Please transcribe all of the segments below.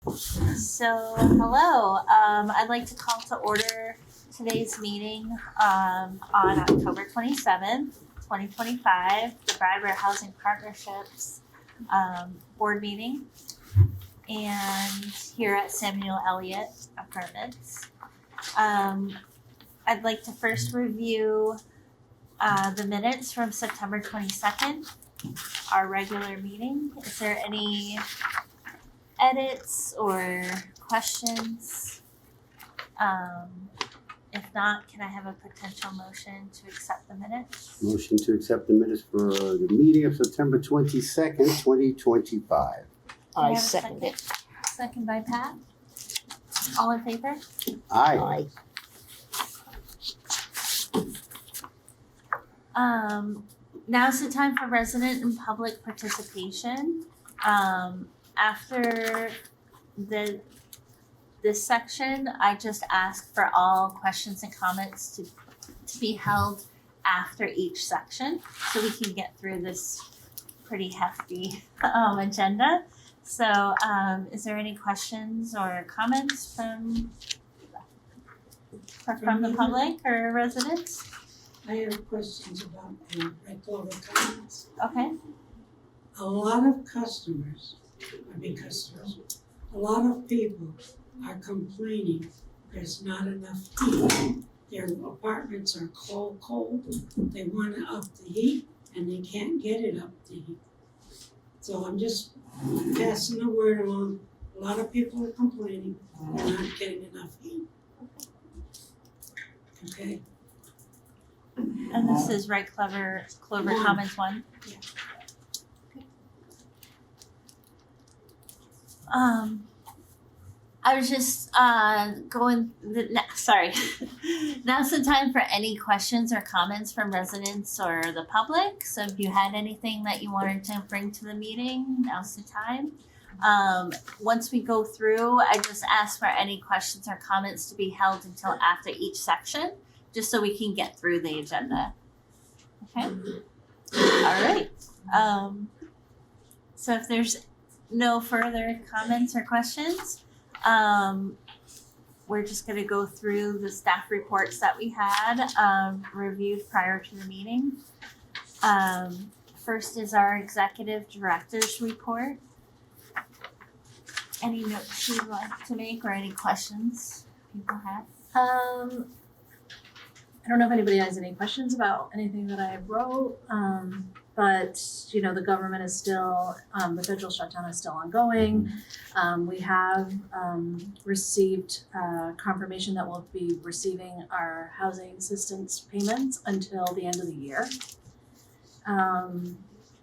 So, hello. I'd like to call to order today's meeting on October 27th, 2025, the Brattleboro Housing Partnerships board meeting, and here at Samuel Elliott Apartments. I'd like to first review the minutes from September 22nd, our regular meeting. Is there any edits or questions? If not, can I have a potential motion to accept the minutes? Motion to accept the minutes for the meeting of September 22nd, 2025. Can I have a second it. Second by Pat. All in favor? Aye. Now's the time for resident and public participation. After this section, I just ask for all questions and comments to be held after each section so we can get through this pretty hefty agenda. So is there any questions or comments from the public or residents? I have questions about the Red Clover comments. Okay. A lot of a lot of people are complaining there's not enough heat. Their apartments are cold. They want to up the heat and they can't get it up the heat. So I'm just passing the word along. A lot of people are complaining they're not getting enough heat. Okay? And this is Clover One. Commons 1? Yeah. I was just sorry. Now's the time for any questions or comments from residents or the public. So if you had anything that you wanted to bring to the meeting, now's the time. Once we go through, I just ask for any questions or comments to be held until after each section, just so we can get through the agenda. Okay? All right. So if there's no further comments or questions, we're just going to go through the staff reports that we had reviewed prior to the meeting. First is our executive director's report. Any notes you'd like to make or any questions people have? I don't know if anybody has any questions about anything that I wrote, but the government is still, the federal shutdown is still ongoing. We have received confirmation that we'll be receiving our housing assistance payments until the end of the year.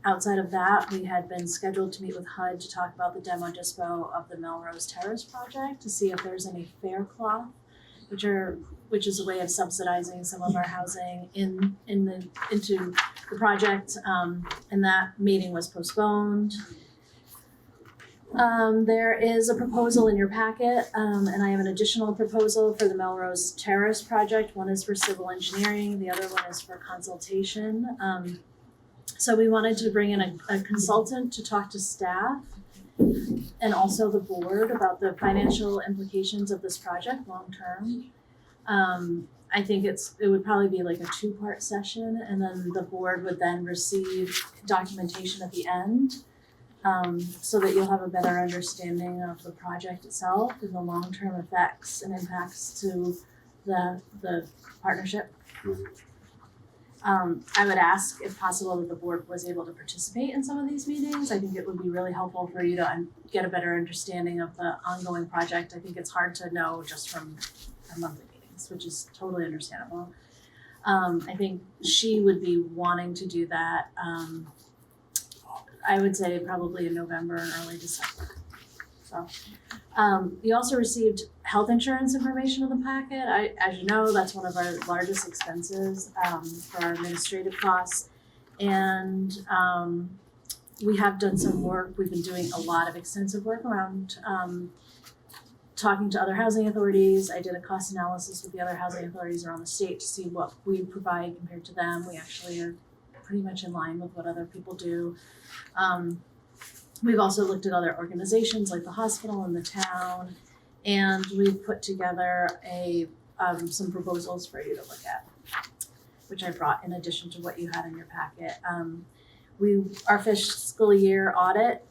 Outside of that, we had been scheduled to meet with HUD to talk about the demo dispo of the Melrose Terrace project to see if there's any fair cloth, which is a way of subsidizing some of our housing into the project, and that meeting was postponed. There is a proposal in your packet, and I have an additional proposal for the Melrose Terrace project. One is for civil engineering, the other one is for consultation. So we wanted to bring in a consultant to talk to staff and also the board about the financial implications of this project long term. I think it would probably be like a 2-part session, and then the board would then receive documentation at the end, so that you'll have a better understanding of the project itself and the long-term effects and impacts to the partnership. I would ask, if possible, that the board was able to participate in some of these meetings. I think it would be really helpful for you to get a better understanding of the ongoing project. I think it's hard to know just from our monthly meetings, which is totally understandable. I think she would be wanting to do that, I would say probably in November and early December. So, you also received health insurance information in the packet. As you know, that's one of our largest expenses for our administrative costs. And we have done some work. We've been doing a lot of extensive work around talking to other housing authorities. I did a cost analysis with the other housing authorities around the state to see what we provide compared to them. We actually are pretty much in line with what other people do. We've also looked at other organizations like the hospital and the town, and we've put together some proposals for you to look at, which I brought in addition to what you had in your packet. Our fiscal year audit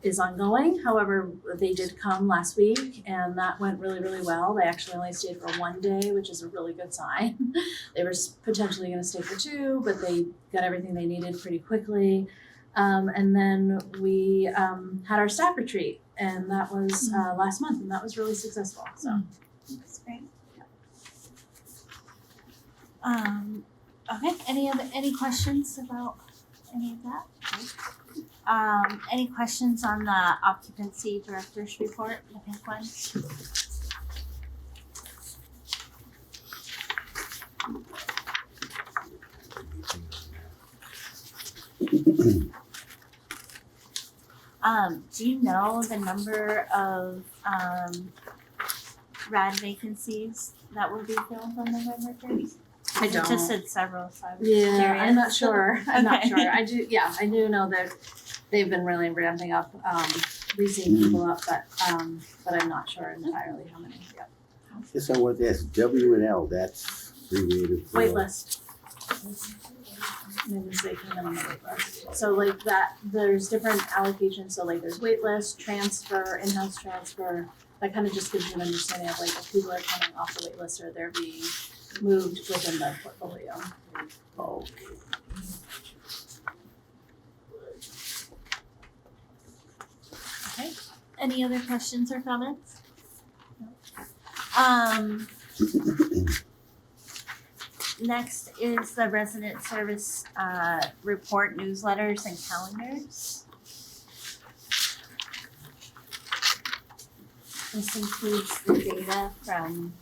is ongoing. However, they did come last week and that went really, really well. They actually only stayed for 1 day, which is a really good sign. They were potentially going to stay for 2, but they got everything they needed pretty quickly. And then we had our staff retreat, and that was last month, and that was really successful. So That's great. Okay, any questions about any of that? Any questions on the occupancy director's report, the pink one? Do you know the number of RAD vacancies that will be filled on November 1st? I It don't. just said several, so I'm Yeah, curious. I'm not sure. I'm not Okay. sure. I do know that they've been really ramping up, leasing people up, but I'm not sure entirely how many. Yep. Guess I want to ask, W and L, that's abbreviated for. Wait list. Made a mistake and then on the wait list. So like that, there's different allocations. So like there's wait list, transfer, in-house transfer. That kind of just gives you an understanding of like if people are coming off the wait list or they're being moved within the portfolio. Oh, Okay, any other questions or comments? Next is the resident service report, newsletters and calendars. This includes the data from,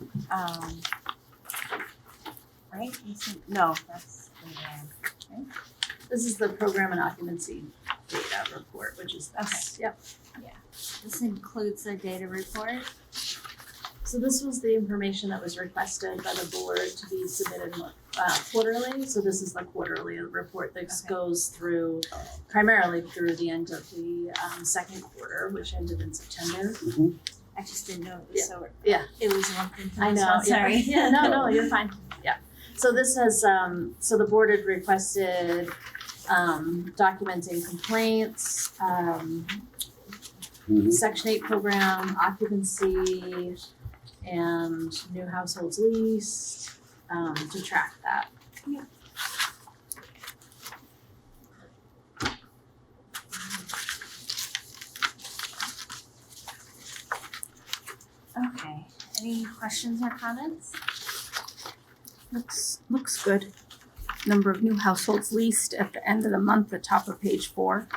right? No, that's the, right? This is the program and occupancy data report, which is this. Yep. This includes the data report. So this was the information that was requested by the board to be submitted quarterly. So this is the quarterly report that Okay. goes through primarily through the end of the second quarter, which ended in September. I just didn't know it was so. Yeah. It was lumped into I this know. one, sorry. Yeah. No, you're fine. Yeah. So this has so the board had requested documenting complaints, Section 8 program, occupancy, and new households leased, to track that. Okay, any questions or comments? Looks good. Number of new households leased at the end of the month, the top of page 4.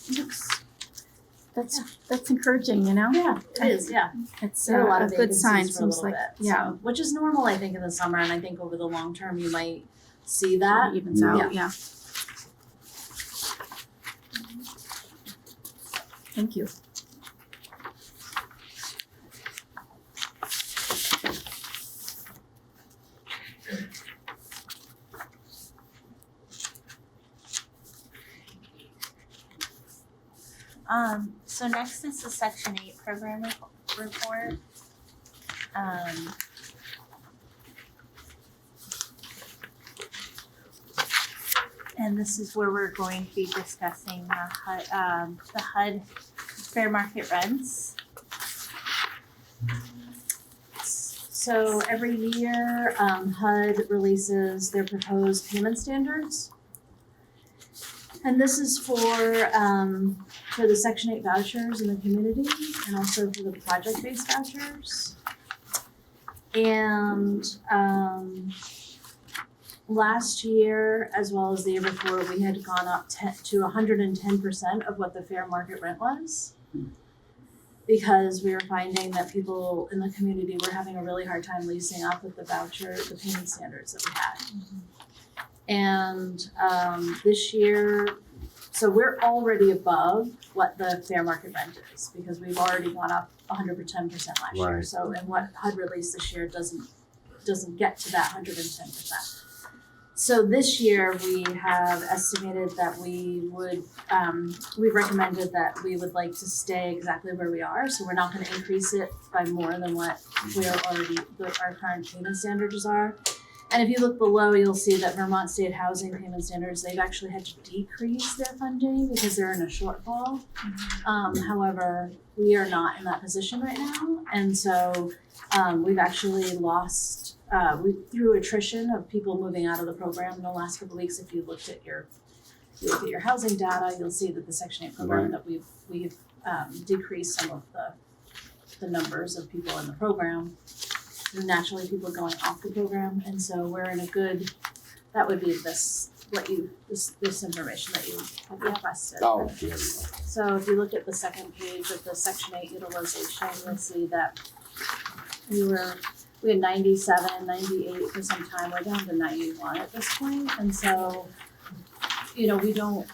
Looks, that's encouraging, you know? Yeah, it is, yeah. It's There are a lot of a good sign, vacancies for a seems little like, bit, yeah. so, which is normal, I think, in the summer, and I think over the long term, you might see that. Evens out, yeah. Thank you. So next is the Section 8 program report. And this is where we're going to be discussing the HUD fair market rents. So every year, HUD releases their proposed payment standards. And this is for the Section 8 vouchers in the community and also for the project-based vouchers. And last year, as well as the year before, we had gone up to 110% of what the fair market rent was. Because we were finding that people in the community were having a really hard time leasing up with the payment standards that we had. And this year, so we're already above what the fair market rent is because we've already gone up 110% last year. Right. So, and what HUD released this year doesn't doesn't get to that 110%. So this year, we have estimated that we would, we've recommended that we would like to stay exactly where we are, so we're not gonna increase it by more than what our current payment standards are. And if you look below, you'll see that Vermont State Housing Payment Standards, they've actually had to decrease their funding because they're in a shortfall. However, we are not in that position right now, and so we've actually lost, through attrition of people moving out of the program in the last couple of weeks. If you looked at your housing data, you'll see that the Section 8 program that we've decreased some of the numbers of people in the program. Naturally, people going off the program, and so we're in a good. That would be this information that you have requested. Oh, yeah. So if you look at the second page of the Section 8 utilization, you'll see that we had 97, 98 for some time. We're down to 91 at this point, and so we don't.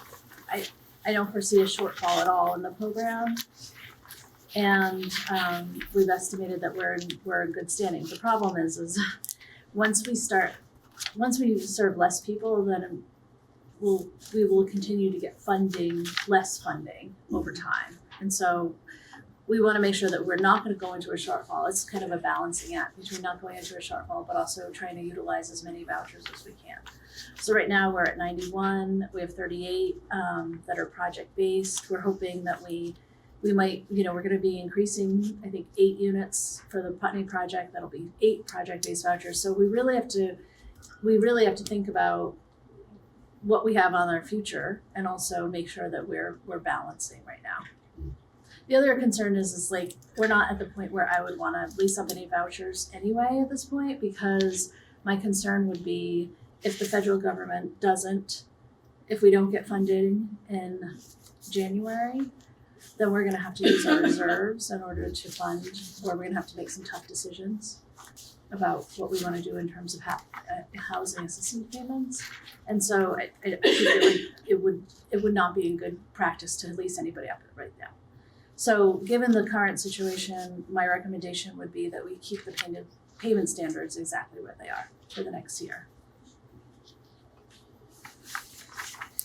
I don't foresee a shortfall at all in the program. And we've estimated that we're in good standing. The problem is once we serve less people, then we will continue to get less funding over time. And so we want to make sure that we're not going to go into a shortfall. It's kind of a balancing act between not going into a shortfall, but also trying to utilize as many vouchers as we can. So right now we're at 91. We have 38 that are project-based. We're hoping that we might, we're going to be increasing, I think, 8 units for the Putney project. That'll be 8 project-based vouchers. So we really have to think about what we have on our future and also make sure that we're balancing right now. The other concern is like we're not at the point where I would want to lease up any vouchers anyway at this point, because my concern would be if the federal government if we don't get funding in January, then we're going to have to use our reserves in order to fund, or we're going to have to make some tough decisions about what we want to do in terms of housing assistance payments. And so I think it would not be in good practice to lease anybody up right now. So given the current situation, my recommendation would be that we keep the payment standards exactly where they are for the next year,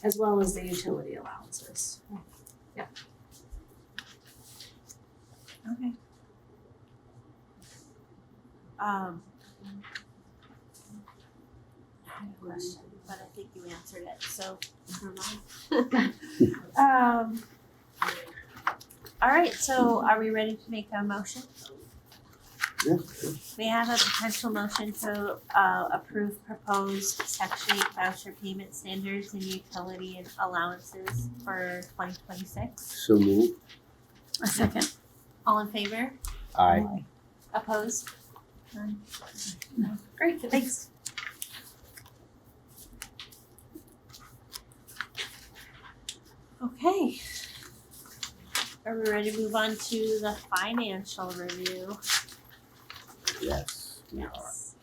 as well as the utility allowances. Yeah. Okay. I had a question, but I think you answered it, so never mind. All right, so are we ready to make a motion? Yeah. May I have a potential motion to approve proposed Section 8 voucher payment standards and utility and allowances for 2026? So move. A second. All in favor? Aye. Opposed? None? No. Great, thanks. Okay. Are we ready to move on to the financial review? Yes. we are. Yes.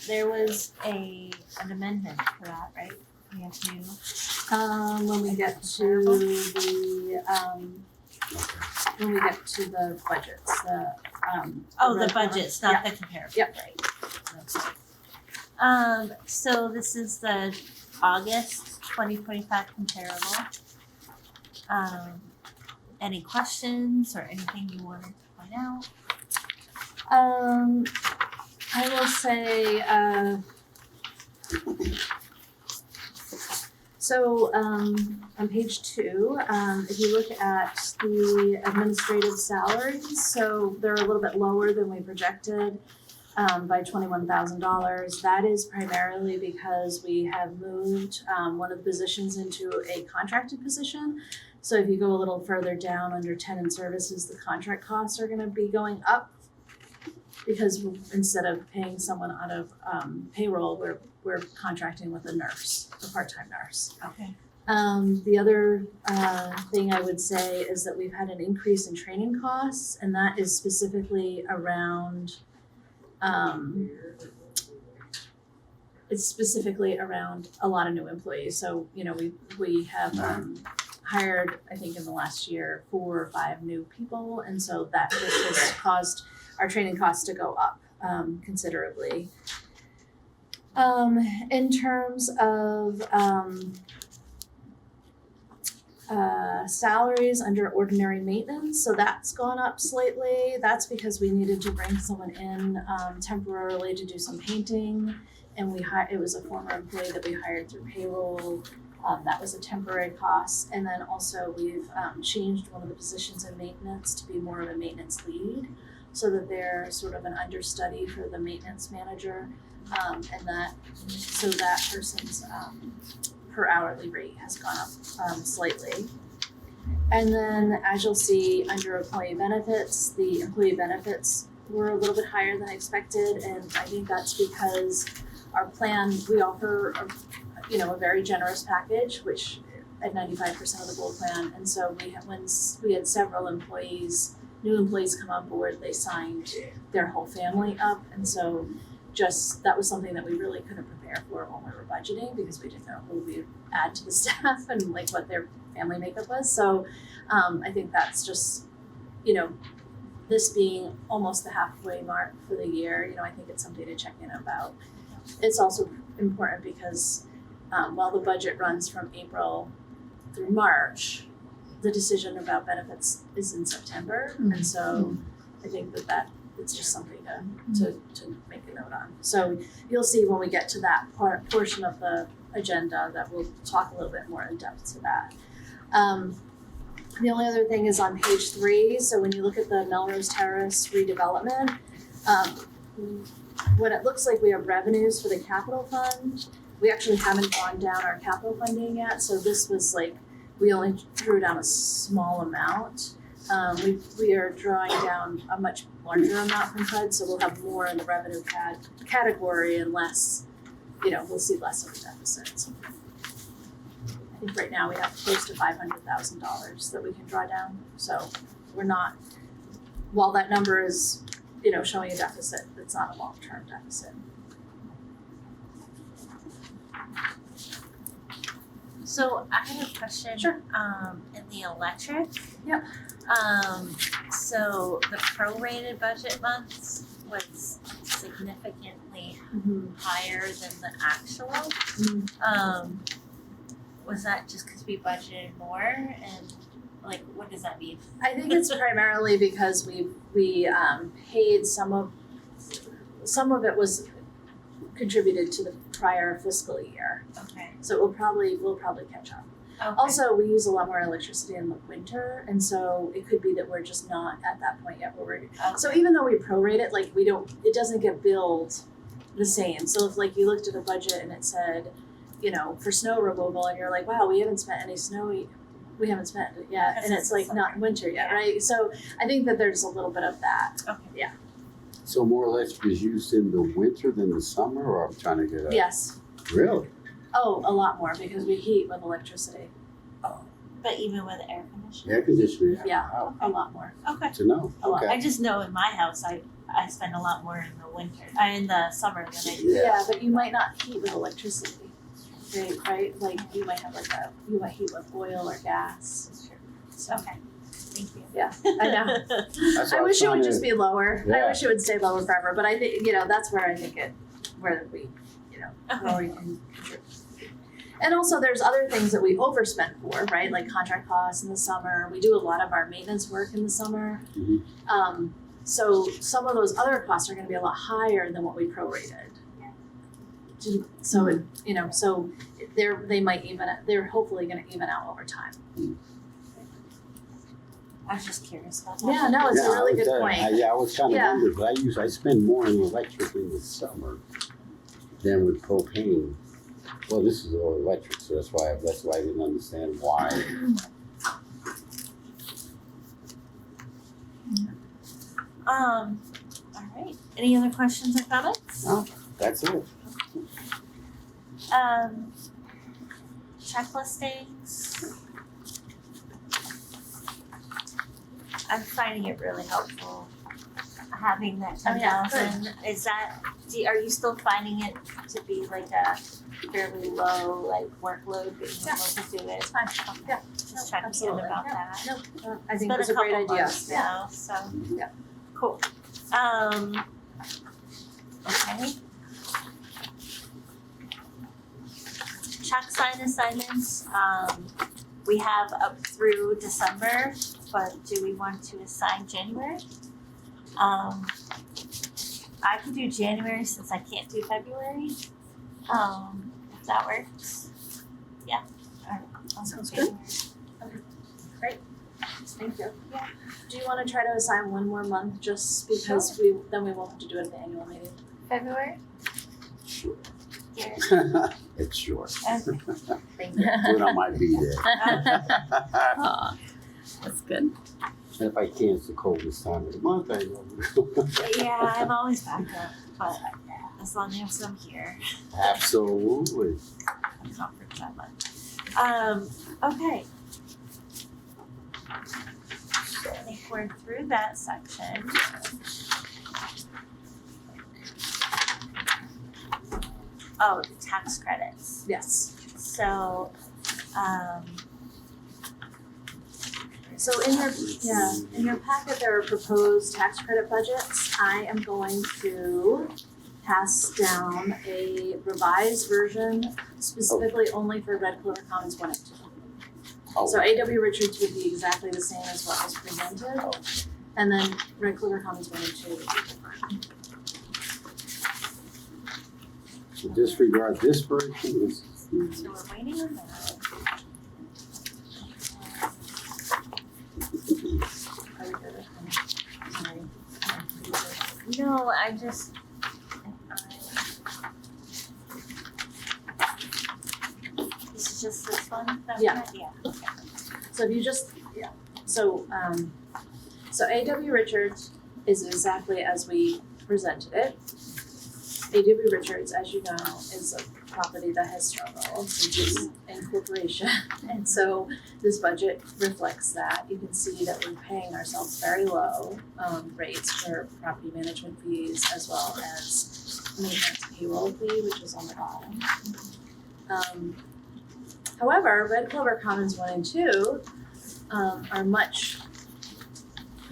There was an amendment for that, right? We have to, When we get to the budgets, the budgets, not the comparative, Yep. right? Okay. So this is the August 2025 comparable. Any questions or anything you wanted to point out? I will say, so on page 2, if you look at the administrative salaries, so they're a little bit lower than we projected by $21,000. That is primarily because we have moved one of the positions into a contracted position. So if you go a little further down under tenant services, the contract costs are going to be going up because instead of paying someone out of payroll, we're contracting with a nurse, a part-time nurse. Okay. The other thing I would say is that we've had an increase in training costs, and that is specifically around it's specifically around a lot of new employees. So, we have hired, I think in the last year, 4 or 5 new people, and so that just has caused our training costs to go up. considerably. In terms of salaries under ordinary maintenance, so that's gone up slightly. That's because we needed to bring someone in temporarily to do some painting, and it was a former employee that we hired through payroll. That was a temporary cost, and then also we've changed one of the positions in maintenance to be more of a maintenance lead, so that they're sort of an understudy for the maintenance manager, and that person's per hourly rate has gone up slightly. And then as you'll see under employee benefits, the employee benefits were a little bit higher than expected, and I think that's because our plan, we offer a very generous package, which at 95% of the gold plan, and so when we had several new employees come on board, they signed their whole family up, and so that was something that we really couldn't prepare for when we were budgeting, because we didn't know who we'd add to the staff and like what their family makeup was. So I think that's just, this being almost the halfway mark for the year, I think it's something to check in about. It's also important because while the budget runs from April through March, the decision about benefits is in September, and so I think that it's just something to make a note on. So you'll see when we get to that portion of the agenda that we'll talk a little bit more in depth to that. The only other thing is on page 3. So when you look at the Melrose Terrace redevelopment, when it looks like we have revenues for the capital fund, we actually haven't gone down our capital funding yet. So this was like, we only drew down a small amount. We are drawing down a much larger amount from HUD, so we'll have more in the revenue category and less, we'll see less of a deficit. So I think right now we have close to $500,000 that we can draw down. So we're not, while that number is, showing a deficit, it's not a long-term deficit. So I have a question. Sure. In the electric. Yep. So the prorated budget months was significantly higher than the actual. Was that just because we budgeted more, and like what does that mean? I think it's primarily because we paid some of it was contributed to the prior fiscal year. Okay. So we'll probably catch up. Okay. Also, we use a lot more electricity in the winter, and so it could be that we're just not at that point yet where we're so even though we prorate it, like it doesn't get billed the same. So if like you looked at a budget and it said, for snow removal, and you're like, wow, we haven't spent any snow, we haven't spent it yet, and it's like not winter yet, right? So I think that there's a little bit of that. Okay. Yeah. So more electric is used in the winter than the summer, or I'm trying to get a... Yes. Really? Oh, a lot more because we heat with electricity. But even with air conditioning. Air conditioning? Yeah. Wow. A lot more. Okay. To know. A lot. Okay. I just know in my house I spend a lot more in the winter, in the summer than I do. Yeah. But you might not heat with electricity, right? Like you might have you might heat with oil or gas. That's true. So, Okay. Thank you. yeah, I know. That's I what wish it I'm would trying just to- be lower. I Yeah. wish it would stay lower forever, but I think, that's where I think where we can contribute. And also there's other things that we overspend for, right? Like contract costs in the summer. We do a lot of our maintenance work in the summer. Mhm. So some of those other costs are gonna be a lot higher than what we prorated. So so they're hopefully gonna even out over time. I was just curious about that. Yeah, no, it's a really good point. I was kind of Yeah. wondering, but I spend more on electric in the summer than with propane. Well, this is all electric, so that's why I didn't understand why. All right. Any other questions or comments? No, that's it. Checklistings. I'm finding it really helpful having that Oh, yeah, 10,000. Is that? Are you still finding it to be like a fairly low workload, being able to do it? It's fine. Yeah. Just checking in Absolutely. about Yeah. that. No, I It's think been it's a great couple idea. months now, so Yeah. cool. Okay. Check sign assignments, we have up through December, but do we want to assign January? I could do January since I can't do February, if that works. Yeah, alright, I'll do Sounds good. January. Thank you. Yeah. Do you wanna try to assign one more month just because then we won't have to do it at the annual meeting? February? Sure. Here. It's short. Okay, thank you. Do it on my B-day. Aw, that's good. And if I can, it's the coldest time of the month, I know. Yeah, I'm always backed up, but as long as I'm here, Absolutely. I'm comfort that much. Okay. I think we're through that section. Oh, the tax credits. Yes. So, So in your packet, there are proposed tax credit budgets. I am going to pass down a revised version specifically only for Red Clover Commons 1 and 2. Oh. So A.W. Richards would be exactly the same as what was presented, and then Red Clover Commons 1 and 2 would be different. So disregard this version, this is so we're waiting on that. Are we good? Sorry. No, I just. This is just this one? That Yeah. one? Yeah. So if you just, so A.W. Richards is exactly as we presented it. A.W. Richards, as you know, is a property that has struggled since its incorporation. And so this budget reflects that. You can see that we're paying ourselves very low rates for property management fees as well as maintenance payroll fee, which is on the bottom. However, Red Clover Commons 1 and 2 are much,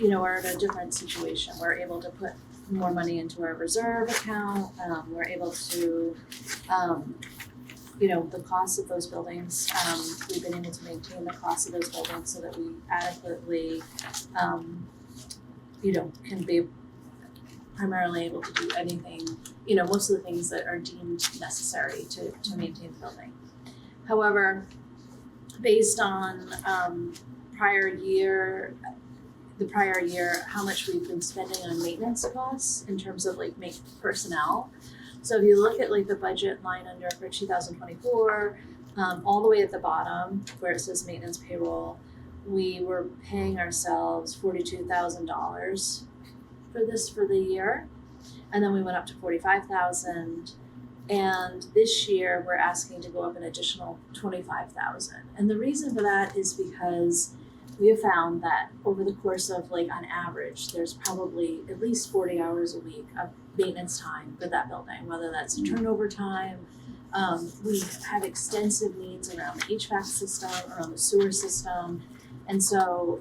are in a different situation. We're able to put more money into our reserve account. We're able to, the cost of those buildings, we've been able to maintain the cost of those buildings so that we adequately, can be primarily able to do anything, most of the things that are deemed necessary to maintain the building. However, based on the prior year, how much we've been spending on maintenance costs in terms of personnel. So if you look at the budget line under for 2024, all the way at the bottom where it says maintenance payroll, we were paying ourselves $42,000 for the year, and then we went up to $45,000. And this year, we're asking to go up an additional $25,000. And the reason for that is because we have found that over the course of on average, there's probably at least 40 hours a week of maintenance time for that building, whether that's turnover time. We have extensive needs around the HVAC system, around the sewer system. And so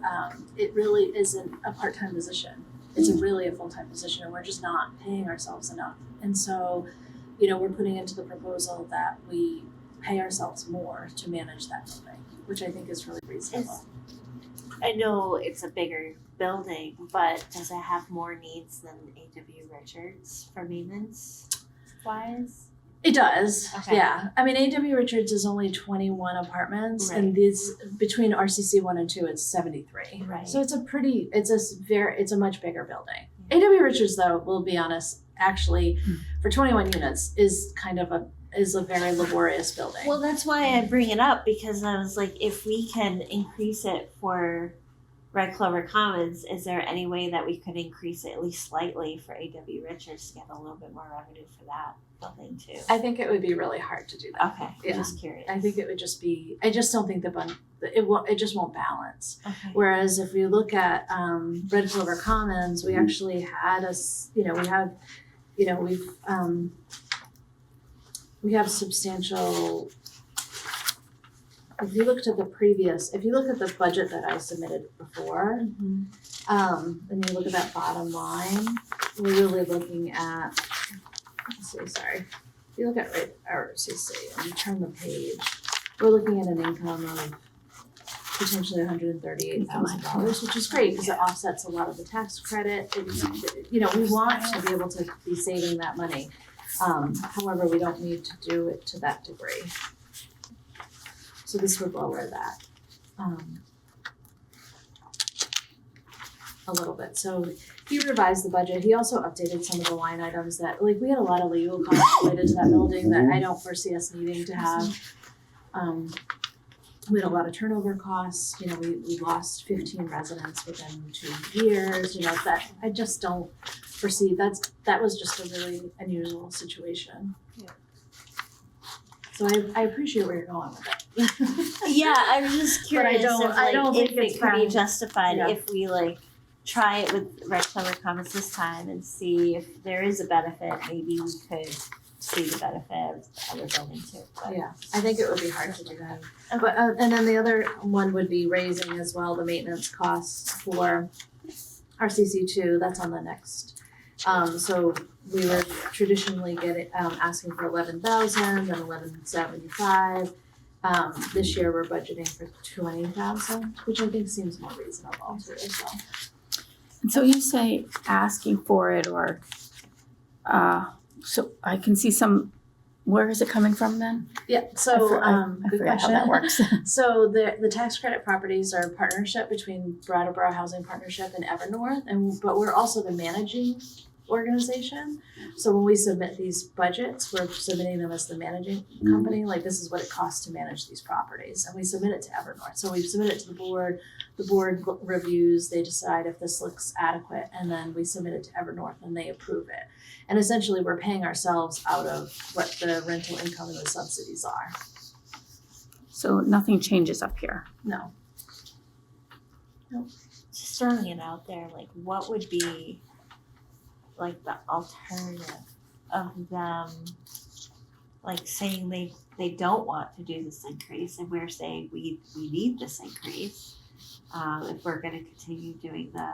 it really isn't a part-time position. It's really a full-time position, and we're just not paying ourselves enough. And so we're putting into the proposal that we pay ourselves more to manage that building, which I think is really reasonable. I know it's a bigger building, but does it have more needs than A.W. Richards for maintenance wise? It does, Okay. yeah. I mean, A.W. Richards is only 21 apartments, and these between RCC 1 and 2, it's 73. Right. So it's a much bigger building. A.W. Richards, though, we'll be honest, actually, for 21 units is a very laborious building. Well, that's why I bring it up, because I was like, if we can increase it for Red Clover Commons, is there any way that we could increase it at least slightly for A.W. Richards to get a little bit more revenue for that building too? I think it would be really hard to do that. Okay, Yeah. just curious. I think it would just be. I just don't think it just won't balance. Okay. Whereas if we look at Red Clover Commons, we actually had we have substantial. If you look at the budget that I submitted before, and you look at that bottom line, we're really looking at let's see, sorry. If you look at and you turn the page, we're looking at an income of potentially $138,000, which is great because it offsets a lot of the tax credit. It's, we want to be able to be saving that money. However, we don't need to do it to that degree. So this would lower that a little bit. So he revised the budget. He also updated some of the line items that, like, we had a lot of legal costs related to that building that I don't foresee us needing to have. We had a lot of turnover costs, we lost 15 residents within 2 years, that I just don't foresee, that was just a really unusual situation. Yeah. So I appreciate where you're going with it. Yeah, I was just But I curious don't- if I like don't if think it's it could be practical. justified Yeah. if we like try it with Red Clover Commons this time and see if there is a benefit, maybe we could see the benefit of the other building too. But Yeah, I think it would be hard to do that. But, and then the other one would be raising as well the maintenance costs for RCC2, that's on the next. So we were traditionally asking for 11,000 and 1175. This year we're budgeting for 20,000, which I think seems more reasonable too as well. And so you say asking for it or, so I can see where is it coming from then? Yeah, so, I good forget how question. that works. So the tax credit properties are a partnership between Brattleboro Housing Partnership and Evernorth, but we're also the managing organization. So when we submit these budgets, we're submitting them as the managing company, like this is what it costs to manage these properties, and we submit it to Evernorth. So we submit it to the board reviews, they decide if this looks adequate, and then we submit it to Evernorth and they approve it. And essentially we're paying ourselves out of what the rental income and the subsidies are. So nothing changes up here. No. just throwing it out there, like what would be like the alternative of them like saying they don't want to do this increase and we're saying we need this increase. If we're gonna continue doing the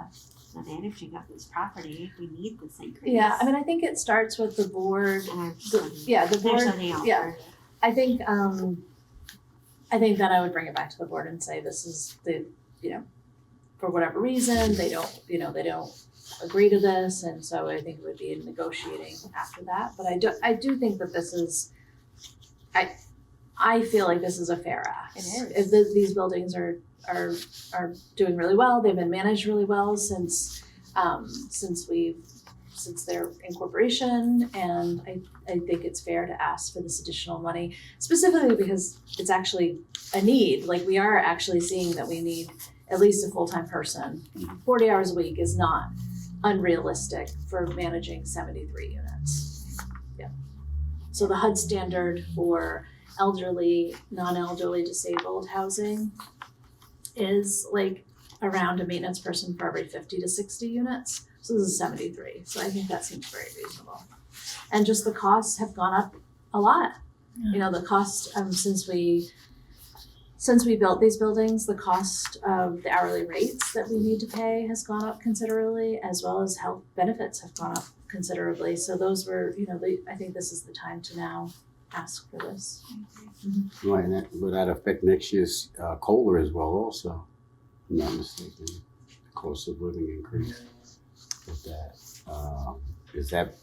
managing of this property, we need this increase. Yeah, I mean, I think it starts with the board. And I'm just The wondering, board. there's any Yeah, alternative. I think that I would bring it back to the board and say this is for whatever reason, they don't agree to this, and so I think it would be negotiating after that. But I do think that this is, I feel like this is a fair ask. It is. If these buildings are doing really well, they've been managed really well since their incorporation, and I think it's fair to ask for this additional money, specifically because it's actually a need. Like, we are actually seeing that we need at least a full-time person. 40 hours a week is not unrealistic for managing 73 units. Yeah. So the HUD standard for elderly, non-elderly disabled housing is like around a maintenance person for every 50 to 60 units. So this is 73. So I think that seems very reasonable. And just the costs have gone up a lot. Yeah. You know, the cost since we built these buildings, the cost of the hourly rates that we need to pay has gone up considerably, as well as health benefits have gone up considerably. So those were, I think this is the time to now ask for this. Right, and will that affect next year's COLA as well also? If I'm not mistaken, the cost of living increase with that. Is that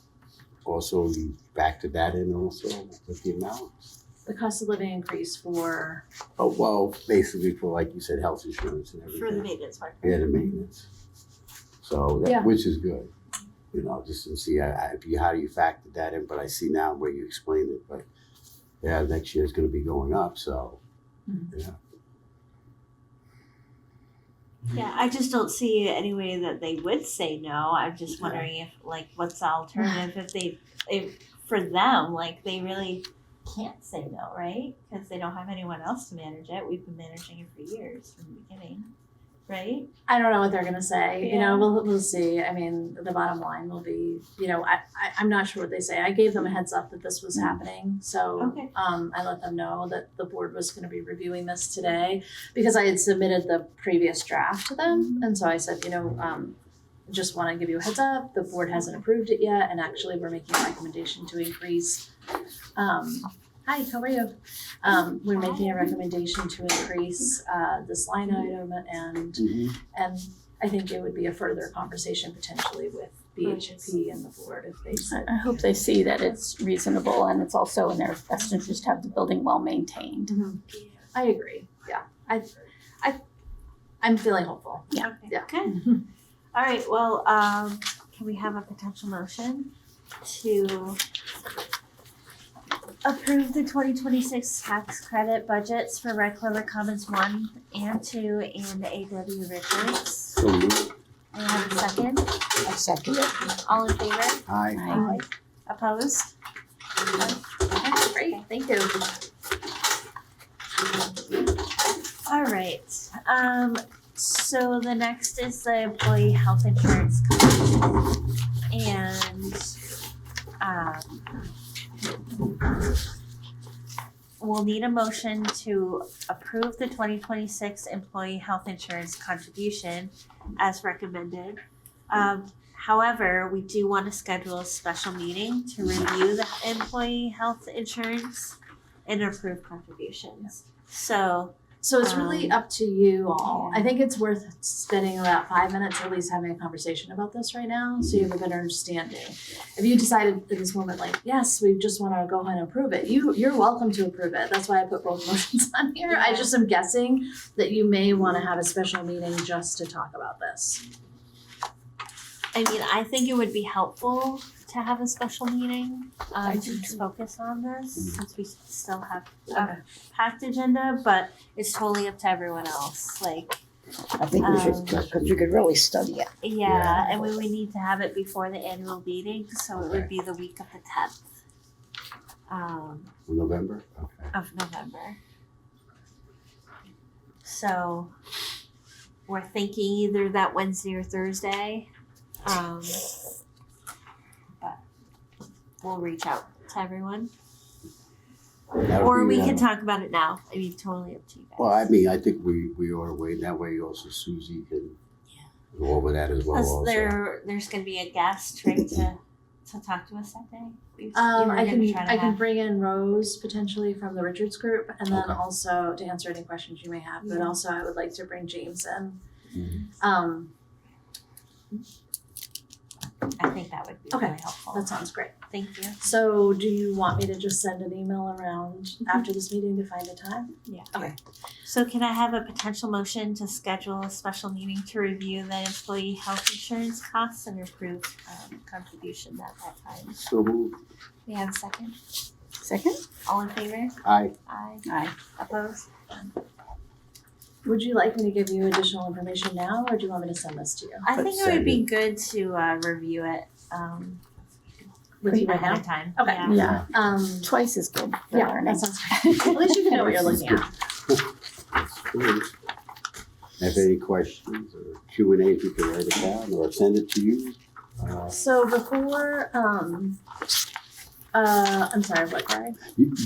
also, you factored that in also with the amount? The cost of living increase for, Oh, well, basically for, like you said, health insurance and everything. For the maintenance part. Yeah, the maintenance. So, Yeah. which is good, just to see how do you factor that in, but I see now where you explained it, but yeah, next year's gonna be going up, so, yeah. Yeah, I just don't see any way that they would say no. I'm just wondering if, like, what's the alternative if for them, like, they really can't say no, right? Because they don't have anyone else to manage it. We've been managing it for years from the beginning, right? I don't know what they're gonna say, Yeah. we'll see. I mean, the bottom line will be, I'm not sure what they say. I gave them a heads up that this was happening, so Okay. I let them know that the board was gonna be reviewing this today, because I had submitted the previous draft to them, and so I said, just wanna give you a heads up, the board hasn't approved it yet, and actually we're making a recommendation to increase, hi, how are you? We're making a recommendation to increase, this line item and I think it would be a further conversation potentially with BHP and the board if they said. I hope they see that it's reasonable and it's also in their best interest to have the building well maintained. I agree, yeah, I'm feeling hopeful. Yeah. Yeah. Good. All right, well, can we have a potential motion to approve the 2026 tax credit budgets for Red Clover Commons 1 and 2 and A.W. Richards? So moved. I have a second. I second it. All in favor? Aye. Aye. Opposed? Okay, great, thank you. All right, so the next is the employee health insurance coverage. And, we'll need a motion to approve the 2026 employee health insurance contribution as recommended. However, we do want to schedule a special meeting to review the employee health insurance and approve contributions. So It's really up to you all. I think it's worth spending about 5 minutes at least having a conversation about this right now, so you have a better understanding. If you decided at this moment, like, yes, we just wanna go ahead and approve it, you're welcome to approve it. That's why I put both motions on here. I just am guessing that you may wanna have a special meeting just to talk about this. I mean, I think it would be helpful to have a special meeting, I to do just focus on this, since we still have Okay. a packed agenda, but it's totally up to everyone else, like, I think we should, because we could really study it. yeah, and we need to have it before the annual meeting, so it would be the week of the 10th, November? Okay. of November. So, we're thinking either that Wednesday or Thursday, but we'll reach out to everyone. That would Or be, we can talk about it now. I mean, totally up to you guys. Well, I mean, I think we ought to wait. That way also Susie can go over that as well Because also. there's gonna be a guest, right, to talk to us that day. You were I gonna can try to I can have- bring in Rose potentially from the Richards group, and then Okay. also to answer any questions you may have, but Yeah. also I would like to bring James in. Mhm. I think that would be Okay, really helpful. That sounds great. Thank you. So do you want me to just send an email around after this meeting to find a time? Yeah. Okay. So can I have a potential motion to schedule a special meeting to review the employee health insurance costs and approve contribution at that time? So moved. We have a second? Second? All in favor? Aye. Aye. Aye. Opposed? Would you like me to give you additional information now, or do you want me to send this to you? I think it would be Send good to review it With you right ahead now? of time. Okay. Yeah. Yeah, twice as good for Yeah, learning. that sounds good. At least you can know what you're looking at. That's good. Have any questions or Q&As, you can write it down or send it to you. So before, I'm sorry, what, Gary?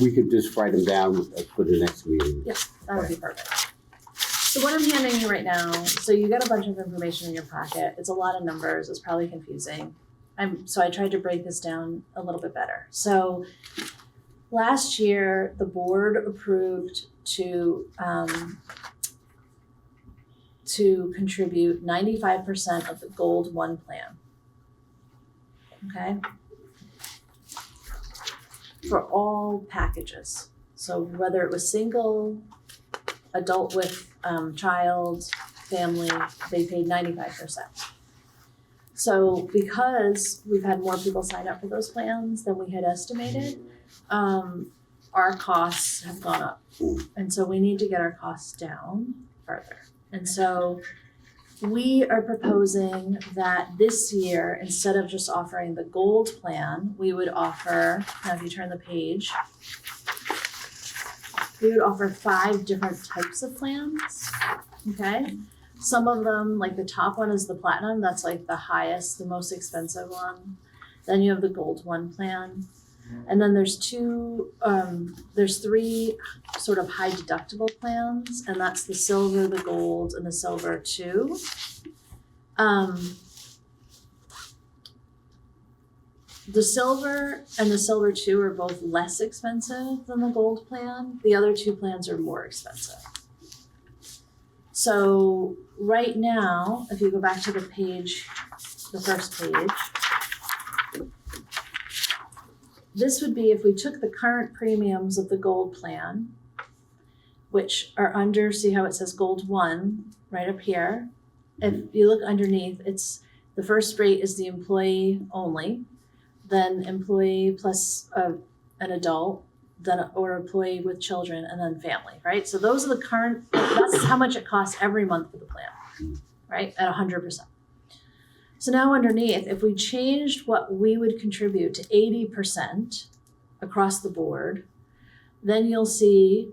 We could just write them down for the next meeting. That would be perfect. So what I'm handing you right now, so you got a bunch of information in your packet. It's a lot of numbers. It's probably confusing. So I tried to break this down a little bit better. So last year, the board approved to contribute 95% of the Gold 1 plan. Okay? For all packages. So whether it was single, adult with child, family, they paid 95%. So because we've had more people sign up for those plans than we had estimated, our costs have gone up. And so we need to get our costs down further. And so we are proposing that this year, instead of just offering the gold plan, we would offer, now if you turn the page, we would offer 5 different types of plans, okay? Some of them, like the top one is the platinum, that's like the highest, the most expensive one. Then you have the gold 1 plan. And then there's 3 sort of high deductible plans, and that's the silver, the gold, and the silver 2. the silver and the silver 2 are both less expensive than the gold plan. The other 2 plans are more expensive. So right now, if you go back to the page, the first page, this would be if we took the current premiums of the gold plan, which are under, see how it says gold 1 right up here. If you look underneath, it's the first rate is the employee only, then employee plus an adult, then or employee with children, and then family, right? So those are the current, that's how much it costs every month for the plan, right? At 100%. So now underneath, if we changed what we would contribute to 80% across the board, then you'll see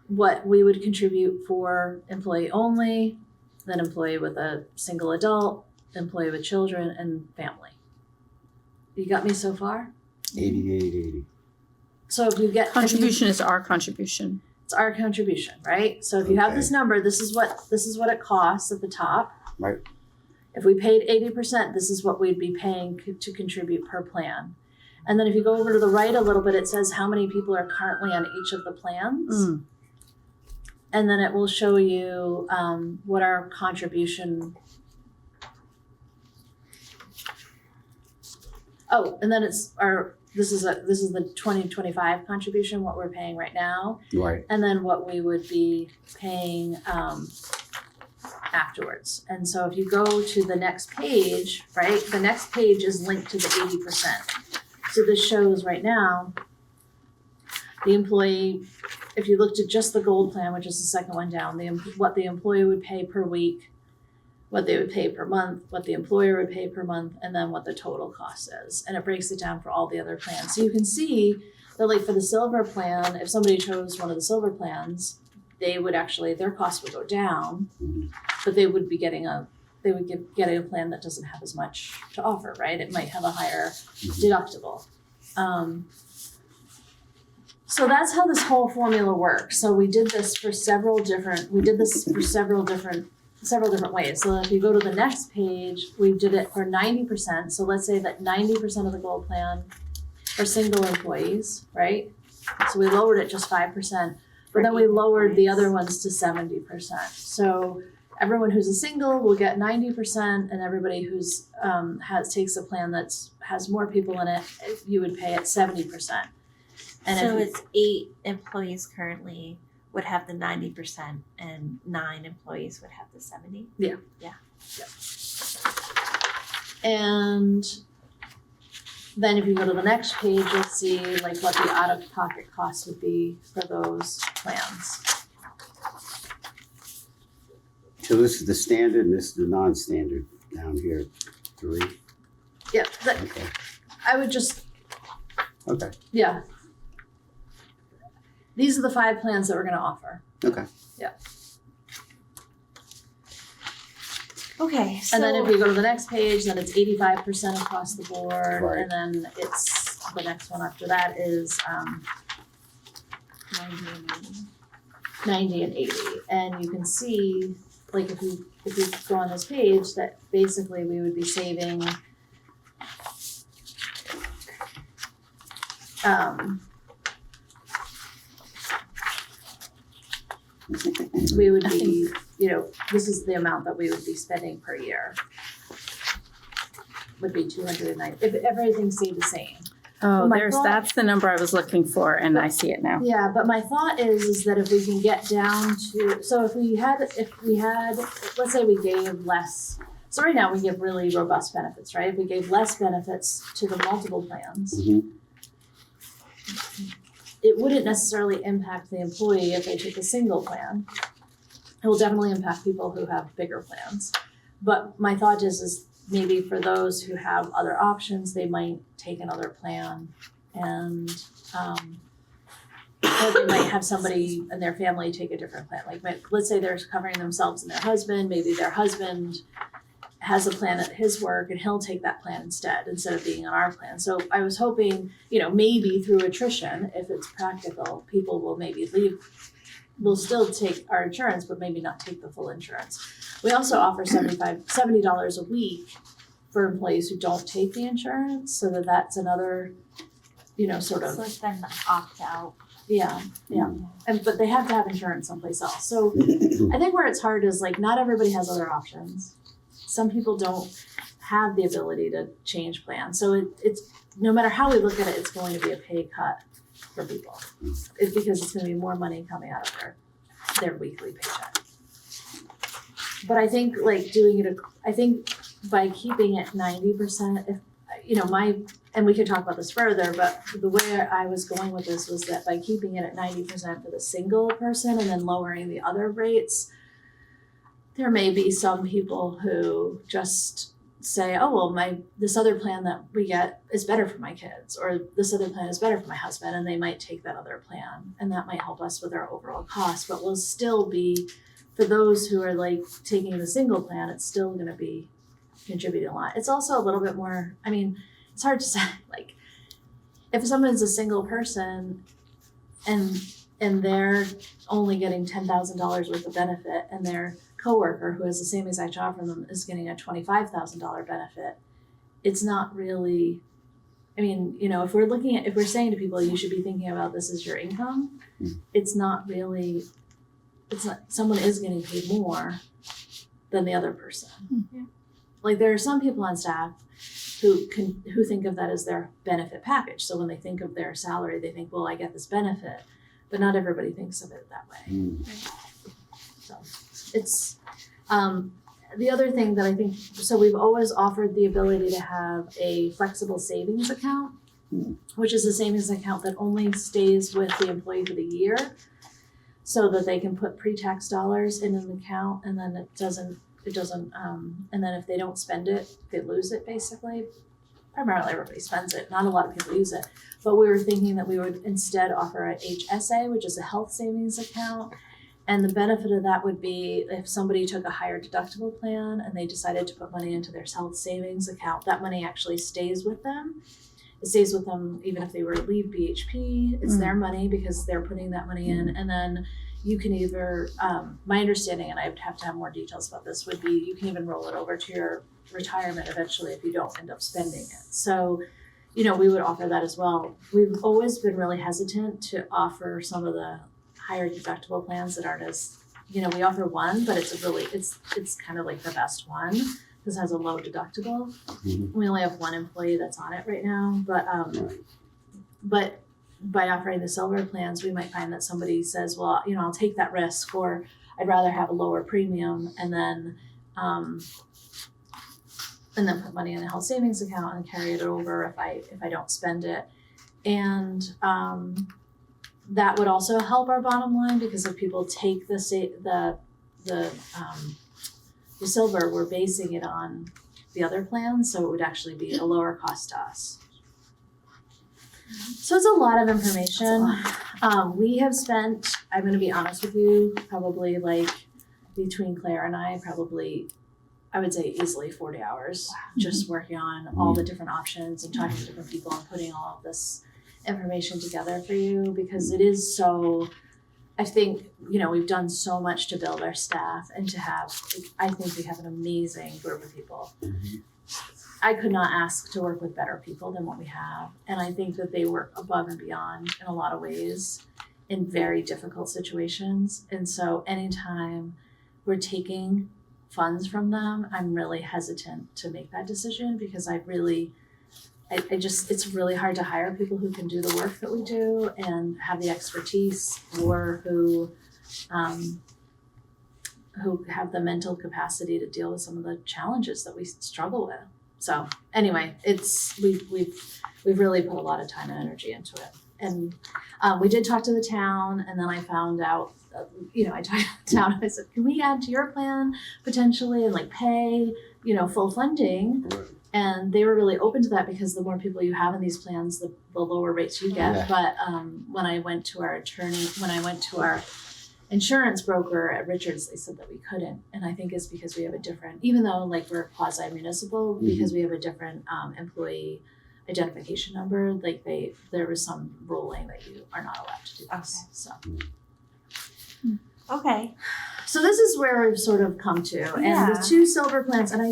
what we would contribute for employee only, then employee with a single adult, employee with children, and family. You got me so far? 80. So if you get Contribution is our contribution. it's our contribution, right? So if you have this number, this is what it costs at the top. Right. If we paid 80%, this is what we'd be paying to contribute per plan. And then if you go over to the right a little bit, it says how many people are currently on each of the plans. And then it will show you what our contribution. Oh, and then this is the 2025 contribution, what we're paying right now, Right. and then what we would be paying afterwards. And so if you go to the next page, right, the next page is linked to the 80%. So this shows right now the employee, if you looked at just the gold plan, which is the second one down, what the employee would pay per week, what they would pay per month, what the employer would pay per month, and then what the total cost is. And it breaks it down for all the other plans. So you can see that like for the silver plan, if somebody chose one of the silver plans, they would actually, their cost would go down, but they would be getting a plan that doesn't have as much to offer, right? It might have a higher deductible. So that's how this whole formula works. So we did this for several different ways. So if you go to the next page, we did it for 90%. So let's say that 90% of the gold plan are single employees, right? So we lowered it just 5%, but then we lowered the other ones to 70%. So everyone who's a single will get 90%, and everybody who's takes a plan that's has more people in it, you would pay at 70%. And so it's 8 employees currently would have the 90% and 9 employees would have the 70? Yeah. Yeah. Yep. And then if you go to the next page, you'll see like what the out-of-pocket cost would be for those plans. So this is the standard and this is the non-standard down here, 3. Yeah, Okay. I would just, Okay. yeah. These are the 5 plans that we're gonna offer. Okay. Okay, so And then if you go to the next page, then it's 85% across the board, Right. and then it's, the next one after that is 90 and 80. And you can see, like if you go on this page, that basically we would be saving we would be, this is the amount that we would be spending per year. Would be 290, if everything stayed the same. Oh, my thought- that's the number I was looking for, and I see it now. Yeah, but my thought is that if we can get down to, so if we had, let's say we gave less, so right now we give really robust benefits, right? If we gave less benefits to the multiple plans, it wouldn't necessarily impact the employee if they took a single plan. It will definitely impact people who have bigger plans. But my thought is maybe for those who have other options, they might take another plan, and or they might have somebody in their family take a different plan. Like let's say they're covering themselves and their husband, maybe their husband has a plan at his work and he'll take that plan instead of being on our plan. So I was hoping, maybe through attrition, if it's practical, people will maybe leave. We'll still take our insurance, but maybe not take the full insurance. We also offer $70 a week for employees who don't take the insurance, so that's another, sort So of, it's been opt out. yeah. But they have to have insurance someplace else. So I think where it's hard is like, not everybody has other options. Some people don't have the ability to change plans. So it's, no matter how we look at it, it's going to be a pay cut for people. It's because it's gonna be more money coming out of their weekly paycheck. But I think like I think by keeping it 90%, if, and we could talk about this further, but the way I was going with this was that by keeping it at 90% for the single person and then lowering the other rates, there may be some people who just say, oh, well, this other plan that we get is better for my kids, or this other plan is better for my husband, and they might take that other plan, and that might help us with our overall cost, but will still be, for those who are like taking the single plan, it's still gonna be contributing a lot. It's also a little bit more, it's hard to say, like, if someone's a single person and they're only getting $10,000 worth of benefit, and their coworker who has the same exact job from them is getting a $25,000 benefit, it's not really, if we're saying to people, you should be thinking about this as your income, someone is getting paid more than the other person. Yeah. Like, there are some people on staff who think of that as their benefit package. So when they think of their salary, they think, well, I get this benefit, but not everybody thinks of it that way. So it's, the other thing that I think, so we've always offered the ability to have a flexible savings account, which is a savings account that only stays with the employee for the year, so that they can put pre-tax dollars in an account, and then it doesn't, and then if they don't spend it, they lose it basically. Primarily everybody spends it, not a lot of people use it. But we were thinking that we would instead offer a HSA, which is a health savings account. And the benefit of that would be if somebody took a higher deductible plan and they decided to put money into their health savings account, that money actually stays with them. It stays with them even if they were to leave BHP, it's their money because they're putting that money in. And then you can either, my understanding, and I would have to have more details about this, would be you can even roll it over to your retirement eventually if you don't end up spending it. So, we would offer that as well. We've always been really hesitant to offer some of the higher deductible plans that aren't as, we offer one, but it's kind of like the best one because it has a low deductible. We only have one employee that's on it right now, but by offering the silver plans, we might find that somebody says, well, I'll take that risk, or I'd rather have a lower premium and then put money in a health savings account and carry it over if I don't spend it. And that would also help our bottom line, because if people take the silver, we're basing it on the other plans, so it would actually be a lower cost to us. So it's a lot of information. We have spent, I'm gonna be honest with you, probably like between Claire and I would say easily 40 hours just working on all the different options and talking to different people and putting all of this information together for you, because it is so, I think, we've done so much to build our staff and I think we have an amazing group of people. I could not ask to work with better people than what we have. And I think that they work above and beyond in a lot of ways in very difficult situations. And so anytime we're taking funds from them, I'm really hesitant to make that decision, because it's really hard to hire people who can do the work that we do and have the expertise, or who have the mental capacity to deal with some of the challenges that we struggle with. So anyway, we've really put a lot of time and energy into it. And we did talk to the town, and then I found out, I talked to the town and I said, can we add to your plan potentially and like pay, full funding? Right. And they were really open to that, because the more people you have in these plans, the lower rates you get. Yeah. But when I went to our insurance broker at Richards, they said that we couldn't. And I think it's because we have a different, even though like we're quasi-municipal, because we have a different employee identification number, like there was some ruling that you are not allowed to do this. So Okay. So this is where we've sort of come to, and Yeah. the two silver plans, and I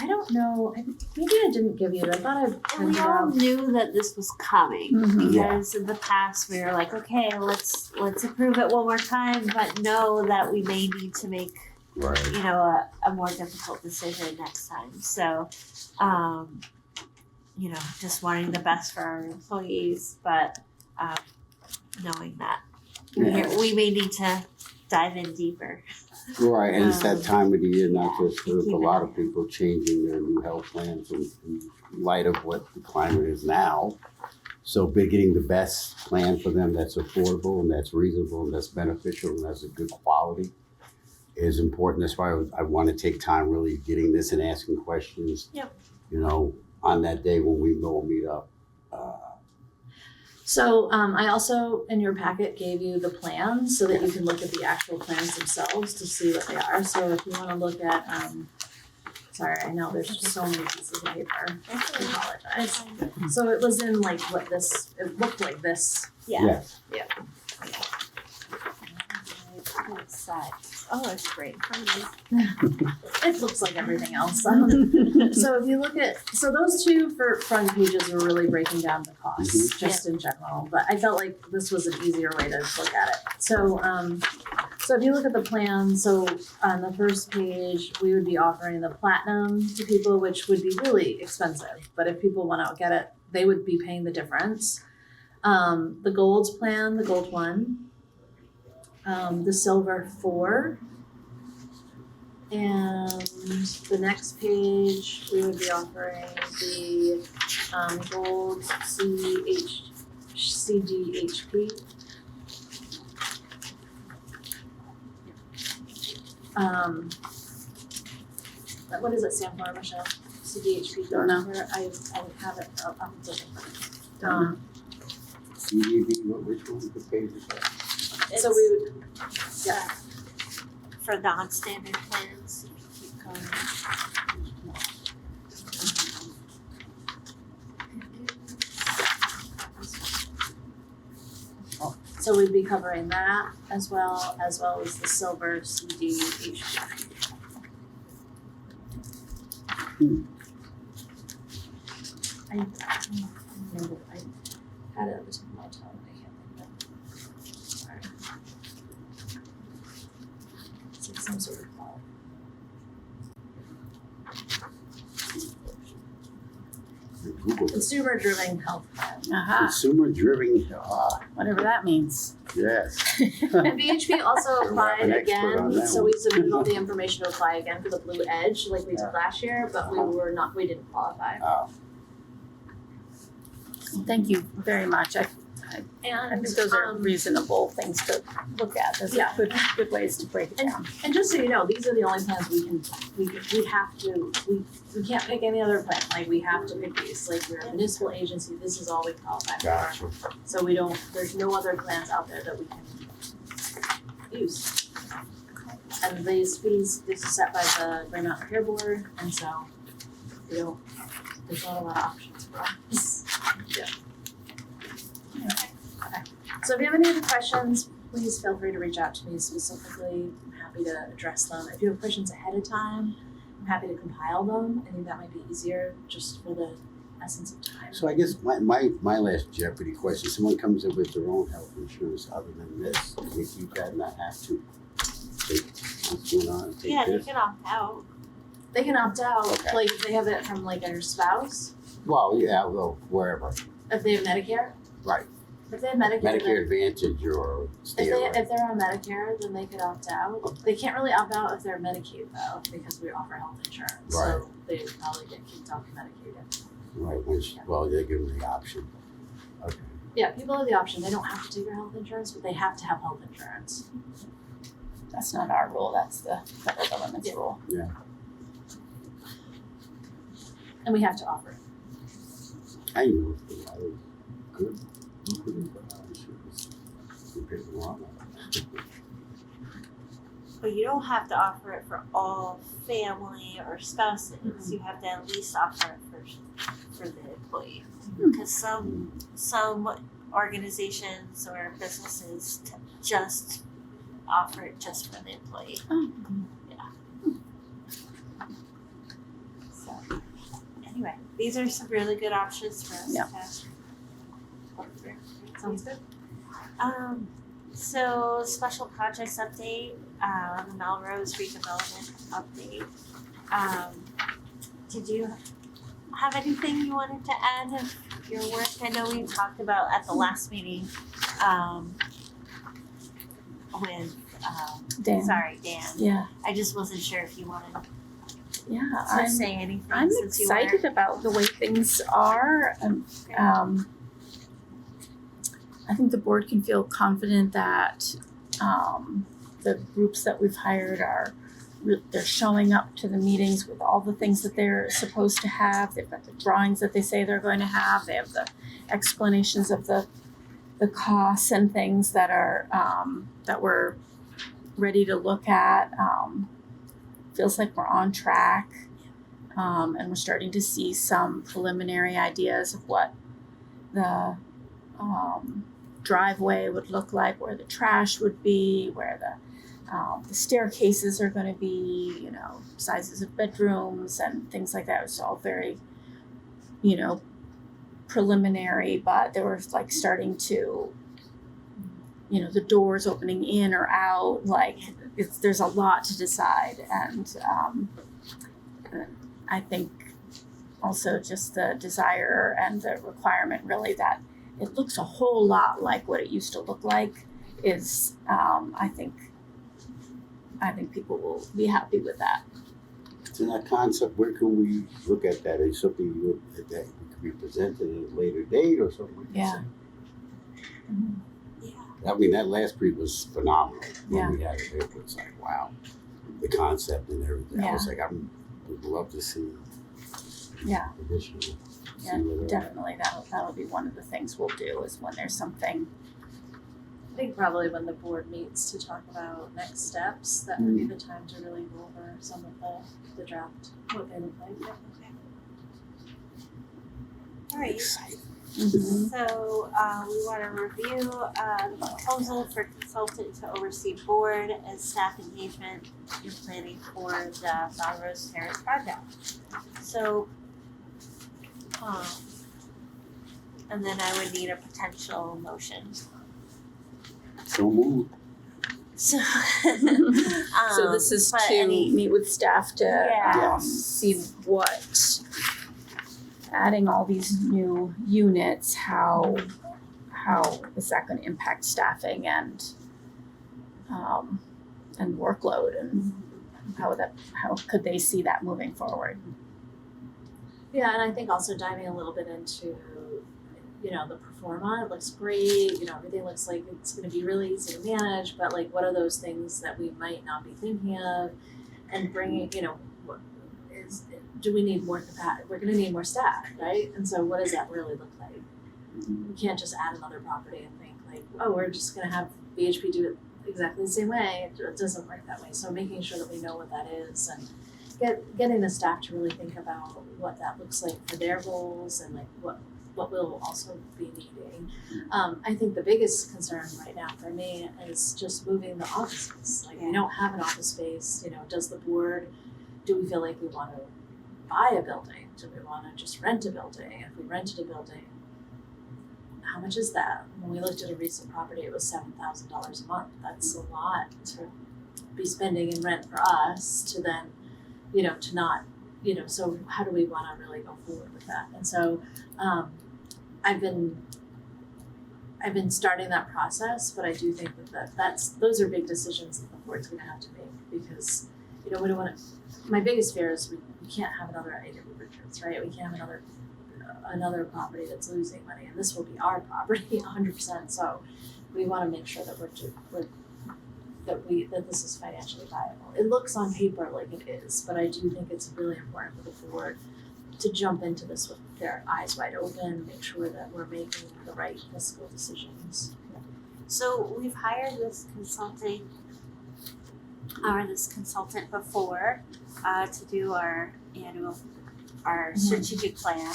don't know, maybe I didn't give you it, I thought I And printed we it all out. knew that this was coming Mhm. because in the past we were like, okay, let's approve it one more time, but know that we may need to make Right. a more difficult decision next time. So, just wanting the best for our employees, but knowing that we may need to dive in deeper. Right, and it's that time of the year, not yeah, just for keep a it lot up. of people changing their new health plans in light of what the climate is now. So getting the best plan for them that's affordable and that's reasonable and that's beneficial and that's a good quality is important. That's why I want to take time really getting this and asking questions. Yep. On that day when we will meet up. So I also, in your packet, gave you the plans so that you can look at the actual plans themselves to see what they are. So if you wanna look at, sorry, I know there's just so many pieces of paper, I apologize. So it was in it looked like this. Yeah. Yes. Oh, it's great. It looks like everything else. So if you look at, so those two for front pages were really breaking down the costs, just in general, but I felt like this was an easier way to look at it. So if you look at the plan, so on the first page, we would be offering the platinum to people, which would be really expensive, but if people want to get it, they would be paying the difference. The gold plan, the gold one, the silver 4, and the next page we would be offering the gold CDHP. What is it stand for, Michelle? CDHP. Don't know. I have it up CDB, which one? The page is that? So we would, yeah. For non-standard plans, keep going. So we'd be covering that as well as the silver CDHP. I remember, I had it at the tip of my tongue, I can't think of it. Sorry. It's like some sort of Google. consumer-driven health plan. Aha, Consumer-driven, whatever that means. yes. And BHP also We have applied an expert on again, that so one. we submitted all the information to apply again for the Blue Edge like we did last year, but we didn't qualify. Thank you very much. I And think those are reasonable things to look at. Those Yeah. are good ways to break it down. And just so you know, these are the only plans we can't pick any other plan, like we have to pick these, like we're a municipal agency, this is all we qualify for. Gotcha. So there's no other plans out there that we can use. And these fees, this is set by the Green Mountain Care Board, and so there's not a lot of options for us. Yeah. Okay. So if you have any other questions, please feel free to reach out to me specifically. I'm happy to address them. If you have questions ahead of time, I'm happy to compile them. I think that might be easier just for the essence of time. So I guess my last Jeopardy question, someone comes in with their own health insurance other than this, do they keep that and not have to take what's going on and take Yeah, they this? can opt out. They can opt out, Okay. like if they have it from like their spouse, Well, yeah, well, wherever, if they have Medicare. right, If they have Medicare, then- Medicare Advantage or stay away. if they're on Medicare, then they could opt out. They can't really opt out if they're Medicaid though, because we offer health insurance. Right. So they would probably get kicked off Medicaid. Right, well, they give them the option. Okay, Yeah, people have the option. They don't have to take their health insurance, but they have to have health insurance. That's not our rule, that's the federal government's rule. And we have to offer it. I knew it was good. Insurance. Compared to Walmart. But you don't have to offer it for all family or spouses. Mhm. You have to at least offer it for the employee. Because some organizations or businesses just offer it just for the employee. Oh. So, anyway, these are some really good options for us Yeah. to work through. Sounds good. So special projects update, the Melrose redevelopment update. Did you have anything you wanted to add of your work? I know we talked about at the last meeting, with, Dan. Dan. Yeah, I just wasn't sure if you wanted yeah, to say anything I'm since excited about the way things are. I think the board can feel confident that the groups that we've hired they're showing up to the meetings with all the things that they're supposed to have. They've got the drawings that they say they're going to have. They have the explanations of the costs and things that are that we're ready to look at. Feels like we're on track, and we're starting to see some preliminary ideas of what the driveway would look like, where the trash would be, where the staircases are going to be, sizes of bedrooms and things like that. It's all very, preliminary, but they were like starting to, the doors opening in or out, there's a lot to decide. And I think also just the desire and the requirement really that it looks a whole lot like what it used to look like is, I think people will be happy with that. So that concept, where can we look at that? Is something that could be presented at a later date or something like that? Yeah. Yeah. I mean, that last brief was phenomenal. Yeah. When we had it, it was like, wow, the concept and everything. I was like, would love to see Yeah. additional. Yeah, definitely. That'll be one of the things we'll do is when there's something. I think probably when the board meets to talk about next steps, that would be the time to really go over some of the draft, what they look like. All right. Exciting. Mm-hmm. So we want to review the proposal for consultant to oversee board and staff engagement in planning for the Melrose Terrace project. So, and then I would need a potential motion. So moved. So, So this is but to any- meet with staff to Yeah. see what adding all these new units, how is that going to impact staffing and workload, and how could they see that moving forward? Yeah, and I think also diving a little bit into, the performa, it looks great, everything looks like it's gonna be really easy to manage, but what are those things that we might not be thinking of? And bringing, do we need more capacity? We're gonna need more staff, right? And so what does that really look like? We can't just add another property and think we're just gonna have BHP do it exactly the same way. It doesn't work that way. So making sure that we know what that is and getting the staff to really think about what that looks like for their goals and what we'll also be needing. I think the biggest concern right now for me is just moving the offices. We don't have an office space. Do we feel like we want to buy a building? Do we want to just rent a building? If we rented a building, how much is that? When we looked at a recent property, it was $7,000 a month. That's a lot to be spending in rent for us to then, to not, so how do we want to really go forward with that? And so I've been starting that process, but I do think those are big decisions that the board's going to have to make because, we don't want to. My biggest fear is we can't have another A.W. Richards, right? We can't have another property that's losing money, and this will be our property 100%. So we want to make sure that that this is financially viable. It looks on paper like it is, but I do think it's really important for the board to jump into this with their eyes wide open, make sure that we're making the right fiscal decisions. So we've hired this consultant before to do our strategic plan,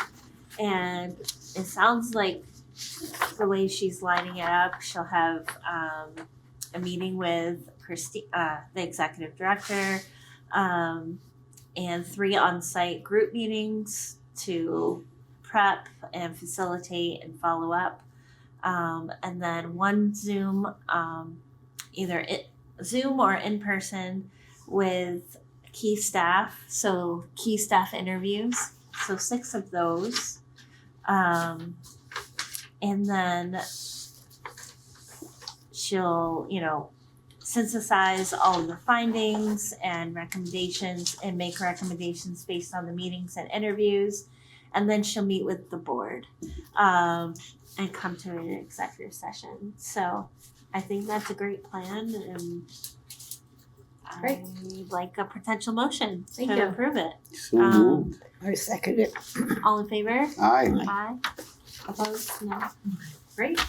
and it sounds like the way she's lining it up, she'll have a meeting with the executive director, and 3 on-site group meetings to prep and facilitate and follow up. And then 1 Zoom, either Zoom or in person with key staff, so key staff interviews, so 6 of those. And then she'll, synthesize all of the findings and recommendations and make recommendations based on the meetings and interviews. And then she'll meet with the board and come to an executive session. So I think that's a great plan, and Great. I'd like a potential motion Thank to you. approve it. So moved. I second it. All in favor? Aye. Aye. Opposed? No. Great.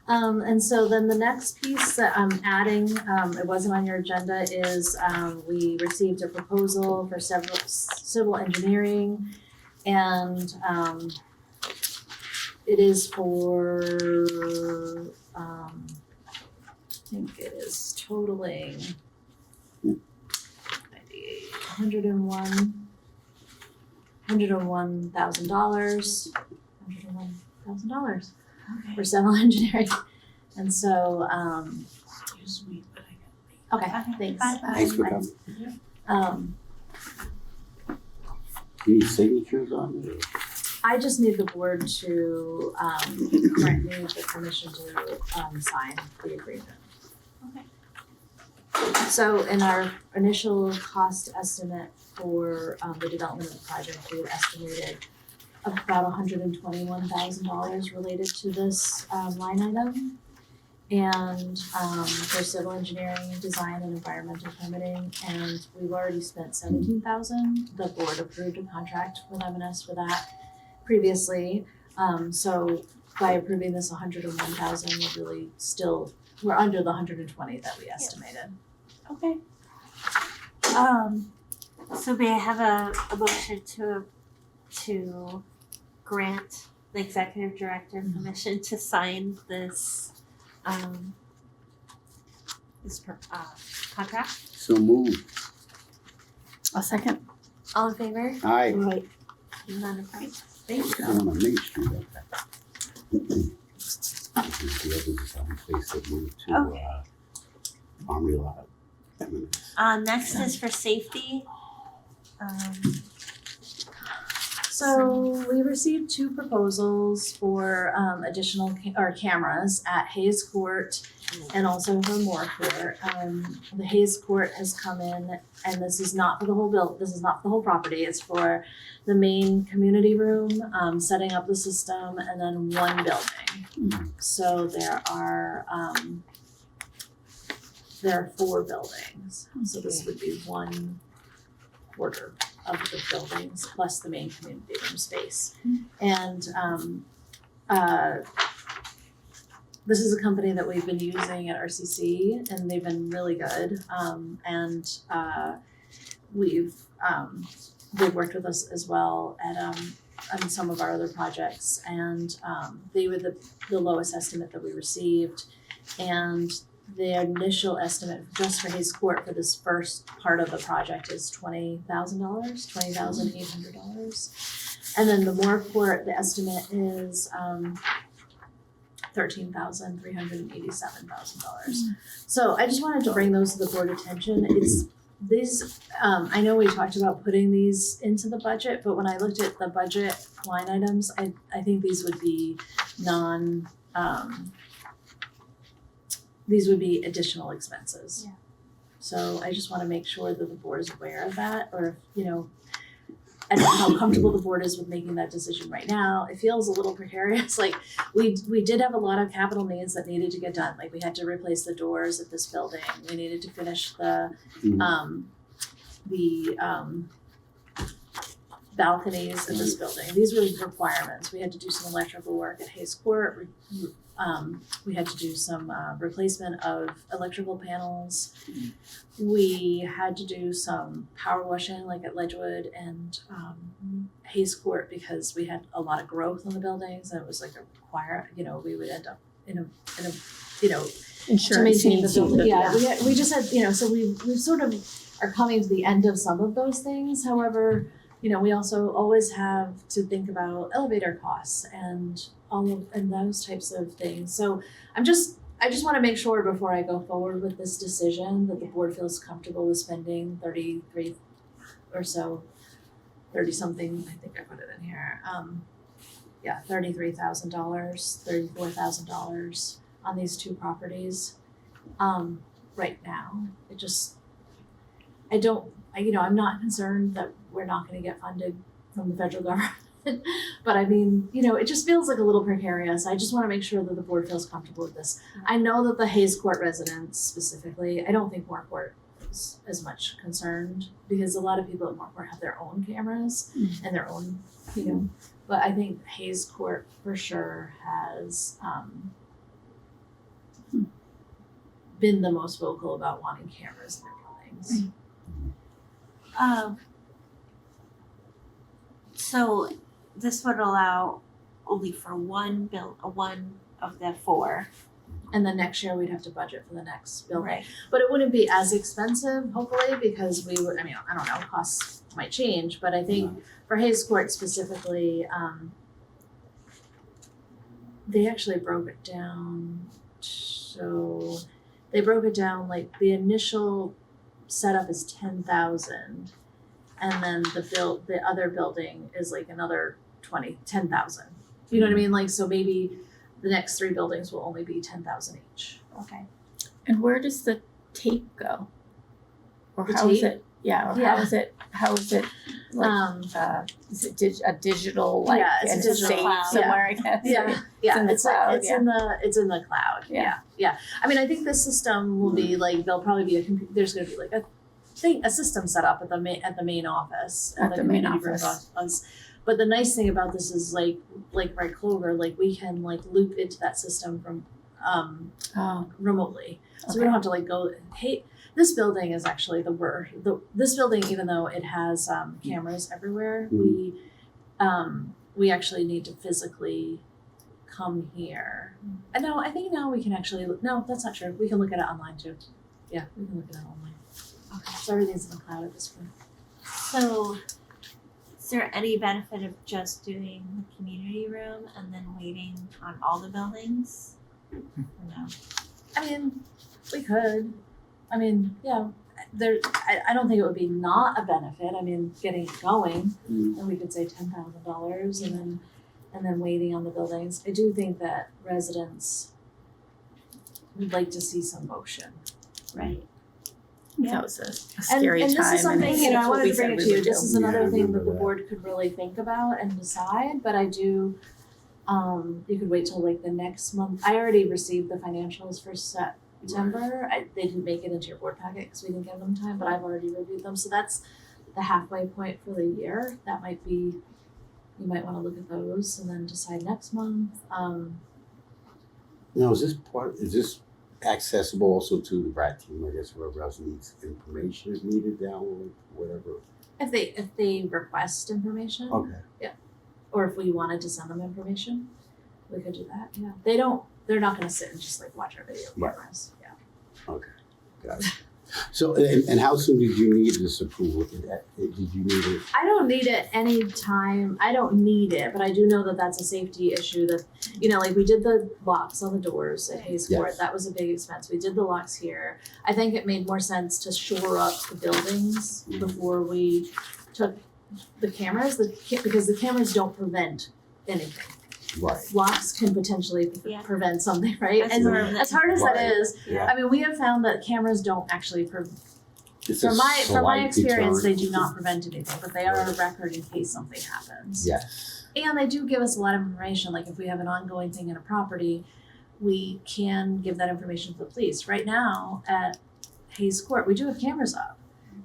And so then the next piece that I'm adding, it wasn't on your agenda, is we received a proposal for civil engineering, and it is for I think it is totaling $101,000 for civil engineering. And so, Excuse me, but I okay, thanks. Bye. Thanks for coming. Um, Any signatures on it? I just need the board to grant me the permission to sign the agreement. Okay. So in our initial cost estimate for the development of the project, we had estimated about $121,000 related to this line item. And for civil engineering, design and environmental permitting, and we've already spent $17,000. The board approved a contract with M&S for that previously. So by approving this $101,000, we're under the 120 that we estimated. Okay. So may I have a motion to grant the executive director permission to sign this contract? So moved. A second. All in favor? Aye. Right. None opposed? Thank you. Down on Main Street, okay. The other place that moved to Okay. Army Lot. Next is for safety. So we received 2 proposals for additional cameras at Hayes Court and also for Moore Court. The Hayes Court has come in, and this is not for the whole this is not for the whole property, it's for the main community room, setting up the system, and then 1 building. So there are 4 buildings, so this would be 1/4 of the buildings plus the main community room space. And this is a company that we've been using at RCC, and they've been really good. They've worked with us as well at on some of our other projects, and they were the lowest estimate that we received. And the initial estimate just for Hayes Court for this first part of the project is $20,000, $20,800. And then the Moore Court, the estimate is $13,387,000. So I just wanted to bring those to the board attention. I know we talked about putting these into the budget, but when I looked at the budget line items, I think these would be these would be additional expenses. Yeah. So I just wanna make sure that the board is aware of that, or, I don't know how comfortable the board is with making that decision right now. It feels a little precarious, like we did have a lot of capital needs that needed to get done. Like we had to replace the doors at this building, we needed to finish the balconies in this building. These were requirements. We had to do some electrical work at Hayes Court. We had to do some replacement of electrical panels. We had to do some power washing like at Ledgewood and Hayes Court because we had a lot of growth in the buildings and it was like we would end up in a, you know, to Insurance maintain the needs you building. to- Yeah, we just had, you know, so we sort of are coming to the end of some of those things. However, you know, we also always have to think about elevator costs and and those types of things. So I just want to make sure before I go forward with this decision that the board feels comfortable with spending 33 or so, 30 something, I think I put it in here. $33,000, $34,000 on these two properties. Right now, I'm not concerned that we're not going to get funded from the federal government. But I mean, you know, it just feels like a little precarious. I just want to make sure that the board feels comfortable with this. I know that the Hayes Court residents specifically, I don't think Moorcourt is as much concerned because a lot of people at Moorcourt have their own cameras and their own, you know, but I think Hayes Court for sure has been the most vocal about wanting cameras in their buildings. So this would allow only for one of the four. And then next year we'd have to budget for the next building. Right. But it wouldn't be as expensive, hopefully, because we would, I mean, I don't know, costs might change, but I think for Hayes Court specifically, they actually broke it down. So they broke it down like the initial setup is 10,000, and then the other building is like another 10,000. You know what I mean? Like, so maybe the next three buildings will only be 10,000 each. Okay. And where does the tape go? Or The how is tape? it? Yeah. Or Yeah. how is it like? Is it a digital like Yeah, it's a and digital saved cloud. somewhere? I guess. Yeah, It's in the cloud, it's in the cloud. Yeah. Yeah. I mean, I think this system will be like there'll probably be there's going to be like a system set up at the main office At the main community room office. But the nice thing about this is like right Clover, like we can like loop into that system from remotely, so we don't have to like go. Hey, this building is actually the worst. This building, even though it has cameras everywhere, we actually need to physically come here. And no, I think now we can actually no, that's not true. We can look at it online too. Yeah, we can look at it online. Okay, so everything's in the cloud at this point. So is there any benefit of just doing the community room and then waiting on all the buildings? Or no. I mean, we could. I mean, yeah. I don't think it would be not a benefit. I mean, getting it going, and we could say $10,000, and then waiting on the buildings. I do think that residents would like to see some motion. Right. That was a scary and time. this is something, it's you know, I what wanted we to bring said it we to you. would This do. is Yeah, I another thing that remember the that. board could really think about and decide, but I do, you could wait till like the next month. I already received the financials for September. They didn't make it into your board packet because we didn't give them time, but I've already reviewed them. So that's the halfway point for the year. That might be, you might want to look at those and then decide next month. Now, is this accessible also to the BRAT team? I guess whoever else needs information is needed down, whatever. If they request information. Okay. Or if we wanted to send them information, we could do that, yeah. They're not gonna sit and just like watch our video cameras, yeah. Okay. Got it. So, and how soon did you need this approval? Did you need it? I don't need it anytime, I don't need it, but I do know that that's a safety issue that, you know, like we did the locks on the doors at Hayes Court, Yes. that was a big expense. We did the locks here. I think it made more sense to shore up the buildings before we took the cameras, because the cameras don't prevent anything. Right. Locks can potentially Yeah. prevent something, right? That's And more of as hard as that Right. is, Yeah. I mean, we have found that cameras don't actually It's from a my slight experience, they deterrent. do not prevent anything, but they are a record in case something happens. Yes. And they do give us a lot of information, like if we have an ongoing thing in a property, we can give that information to the police. Right now at Hayes Court, we do have cameras up,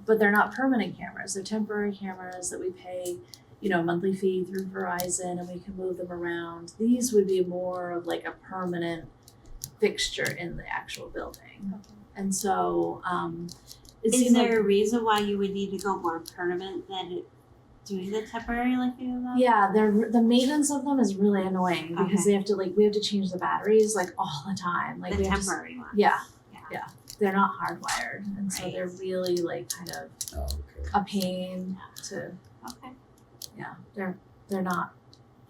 but they're not permanent cameras. They're temporary cameras that we pay, you know, a monthly fee through Verizon, and we can move them around. These would be more of like a permanent fixture in the actual building. And so, it Is seemed there like a reason why you would need to go more permanent than doing the temporary like you about? Yeah, the maintenance of them is really annoying because Okay. we have to change the batteries like all the time. Like The we have to, temporary one. yeah, Yeah. they're not hardwired, and so Right. they're really like kind of Oh, okay. a pain to. Okay. Yeah, they're not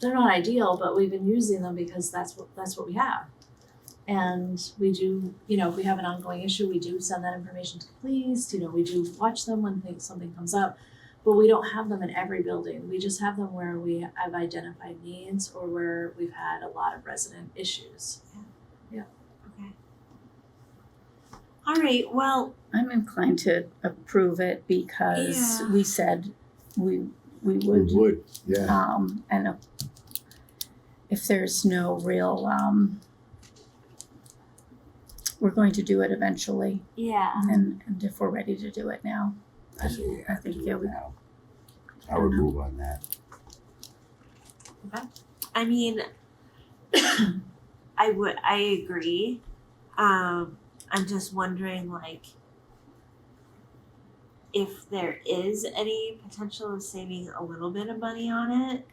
ideal, but we've been using them because that's what we have. And we do, if we have an ongoing issue, we do send that information to the police. We do watch them when something comes up, but we don't have them in every building. We just have them where we have identified needs or where we've had a lot of resident issues. Okay. All right. Well, I'm inclined to approve it because Yeah. we said we We would. would, yeah. And if there's no real, we're going to do it eventually, yeah. and if we're ready to do it now. I say you I have to think, do yeah, it we- now. I would move on that. I mean, I agree. I'm just wondering, like, if there is any potential of saving a little bit of money on it.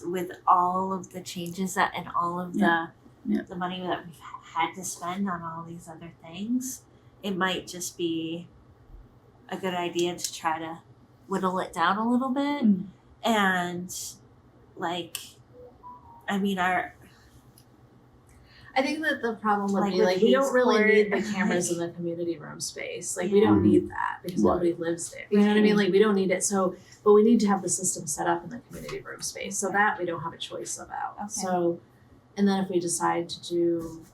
With all of the changes and all of Yeah. the money that we've had to spend on all these other things, it might just be a good idea to try to whittle it down a little bit. Mm. And like, I mean, I think that the problem would Like be with like we don't really Hayes need the Court, cameras like- in the community room space. Like we don't need that because Right. nobody lives there. You know what I mean? Like we don't need it. So, but we need to have the system set up in the community room space. So that we don't have a choice about. Okay. So, and then if we decide to do,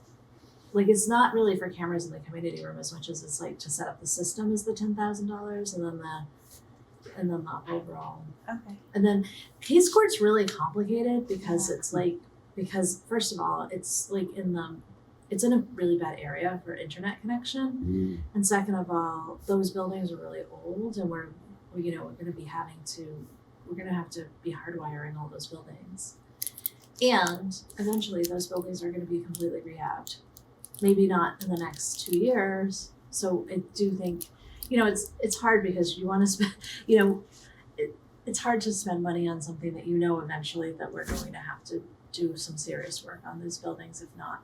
like it's not really for cameras in the community room as much as it's like to set up the system is the $10,000 and then the overall. okay. And then Hayes Court's really complicated because it's like because first of all it's like it's in a really bad area for internet connection, and second of all those buildings are really old and we're going to have to be hardwiring all those buildings, and eventually those buildings are going to be completely rehabbed, maybe not in the next 2 years. So I do think it's hard because you want to spend it's hard to spend money on something that eventually that we're going to have to do some serious work on these buildings, if not,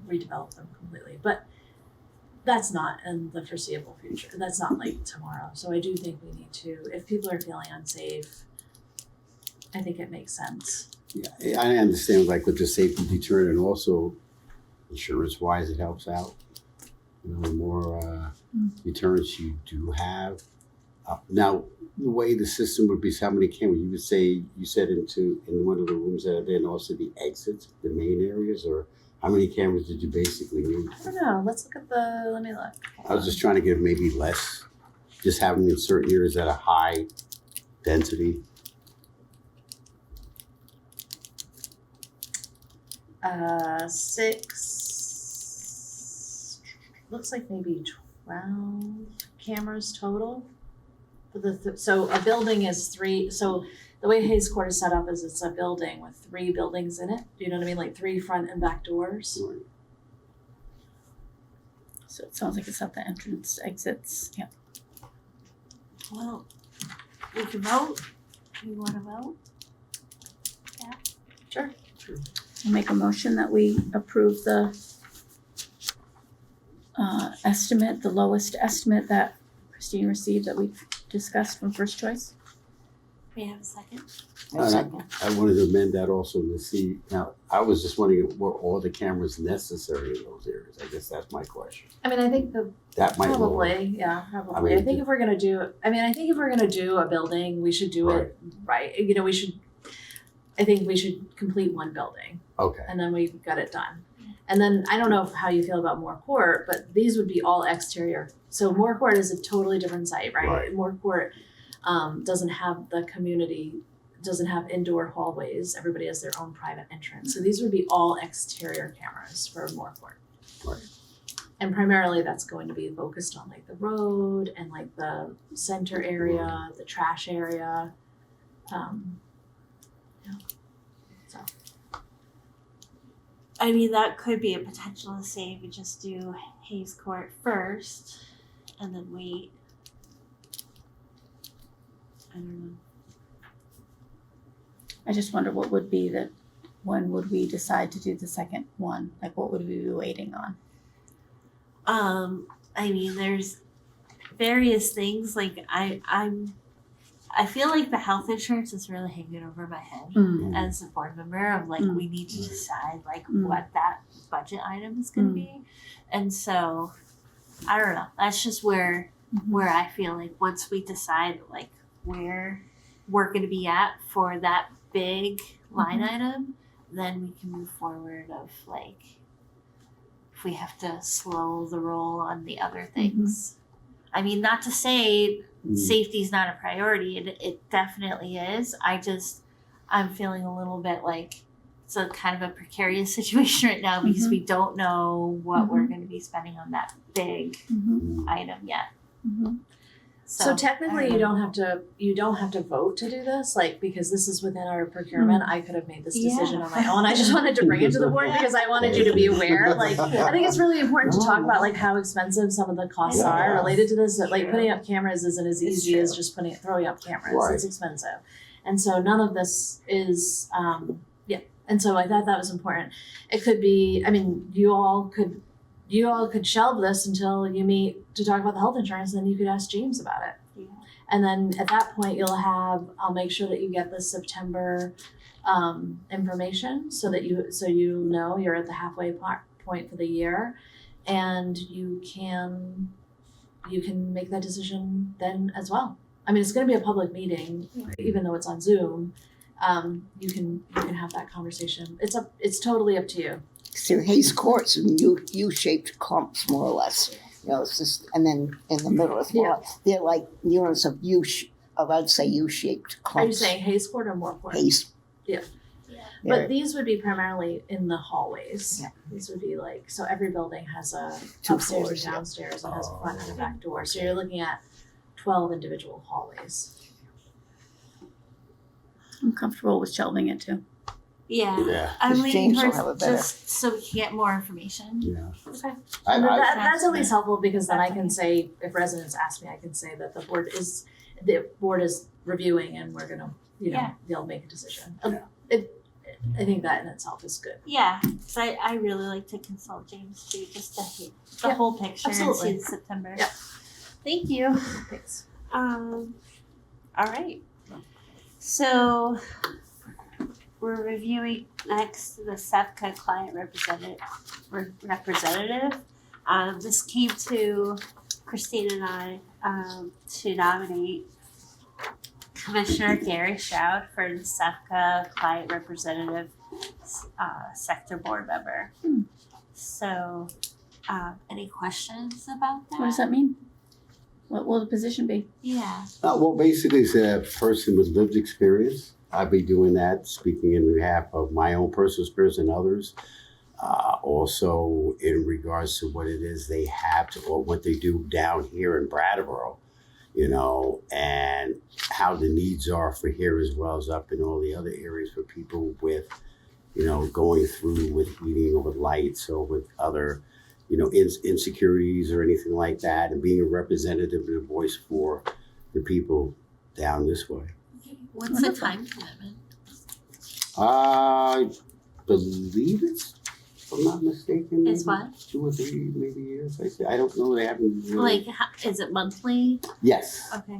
redevelop them completely. But that's not in the foreseeable future. That's not like tomorrow. So I do think we need to, if people are feeling unsafe, I think it makes sense. Yeah, I understand like with the safety deterrent and also insurance wise, it helps out. The more deterrents you do have. Now, the way the system would be, how many cameras? You said in one of the rooms that are there and also the exits, the main areas, or how many cameras did you basically need? I don't know. Let me look. I was just trying to get maybe less, just having in certain areas at a high density. 6, looks like maybe 12 cameras total. So a building is 3, so the way Hayes Court is set up is it's a building with 3 buildings in it. Do you know what I mean? Like 3 front and back doors. Right. So it sounds like it's at the entrance, exits, yeah. Well, we can vote. You want to vote? Sure. I'll make a motion that we approve the estimate, the lowest estimate that Christine received that we discussed from First Choice. We have a second. I wanted to amend that also to see, now, I was just wondering, were all the cameras necessary in those areas? I guess that's my question. I mean, I think That might lower. probably. mean, I think if we're gonna do a building, we should do it right. I think we should complete one building. Okay, And then we got it done. And then I don't know how you feel about Moore Court, but these would be all exterior. So Moore Court is a totally different site, right? Right. Moore Court doesn't have doesn't have indoor hallways. Everybody has their own private entrance. So these would be all exterior cameras for Moore Court. Right. And primarily that's going to be focused on like the road and like the center area, the trash area. So. I mean, that could be a potential to save. We just do Hayes Court first, and then wait. I don't know. I just wonder what would be when would we decide to do the second one? Like, what would we be waiting on? I mean, there's various things. Like I feel like the health insurance is really hanging over my head as a board member of like we need to decide like what that budget item is going to be, and so I don't know. That's just where I feel like once we decide like where we're going to be at for that big line item, then we can move forward of like if we have to slow the roll on the other things. I mean, not to say safety is not a priority. It definitely is. I'm feeling a little bit like it's a kind of a precarious situation right now because we don't know what we're going to be spending on that big item yet. So technically, you don't have to vote to do this, like because this is within our procurement. I could have made this decision on my own. I just wanted to bring it to the board because I wanted you to be aware. Like, I think it's really important to talk about like how expensive some of the costs are related to this. That like putting up cameras isn't as easy as just throwing up cameras. Right. It's expensive, and so none of this is. And so I thought that was important. It could be. I mean, you all could shelve this until you meet to talk about the health insurance, and then you could ask James about it. Yeah. And then at that point, I'll make sure that you get the September information so that you know you're at the halfway point for the year, and you can make that decision then as well. I mean, it's going to be a public meeting, even though it's on Zoom. You can have that conversation. It's totally up to you. So Hayes Court's U-shaped clumps, more or less. You know, it's just, and then in the middle is more. They're like units of I'd say U-shaped clumps. Are you saying Hayes Court or Moorcourt? Hayes. Yeah. But these would be primarily in the hallways. Yeah. These would be like, so every building has a Two upstairs floors, and downstairs and has a front and a back door. So you're looking at 12 individual hallways. I'm comfortable with shelving it too. Yeah. I'm Because leaning James will towards have a better- just so we can get more information. Yeah. Okay. I, And I, that's at least helpful because then I can That's say, if residents ask me, I can say that the board is reviewing and we're gonna, they'll make a decision. I think that in itself is good. Yeah, because I really like to consult James too, just to see the whole picture absolutely. and see September. Yeah. Thank you. Thanks. All right. So we're reviewing next the SEVCA client representative. This came to Christine and I to nominate Commissioner Gary Stroud for the SEVCA client representative sector board member. So, any questions about that? What does that mean? What will the position be? Yeah. well, basically, it's a person with lived experience. I'd be doing that, speaking in behalf of my own personal experience and others. Also, in regards to what it is they have to, or what they do down here in Brattleboro, and how the needs are for here as well as up in all the other areas for people with, going through with heating or with lights or with other, insecurities or anything like that, and being a representative and a voice for the people down this way. What's the time commitment? I believe it's, if I'm not mistaken, Is maybe what? 2 or 3 maybe years. I don't know. They haven't really. Like, is it monthly? Yes. Okay.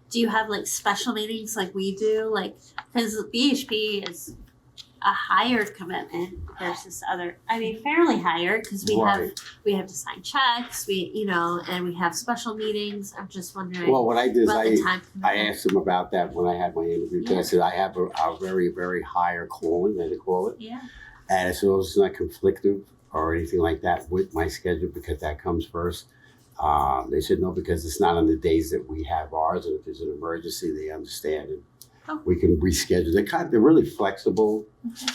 Do you have like special meetings like we do? Like, because BHP is a higher commitment versus other. I mean, fairly higher because we have to sign checks. And we have special meetings. I'm just wondering. Well, what I did is about the time I commitment. asked them about that when I had my interview. Yeah. I said I have a very, very higher calling, as they call it. Yeah. And so it's not conflictive or anything like that with my schedule because that comes first. They said no, because it's not on the days that we have ours, and if there's an emergency, they understand, and we can reschedule. They're really flexible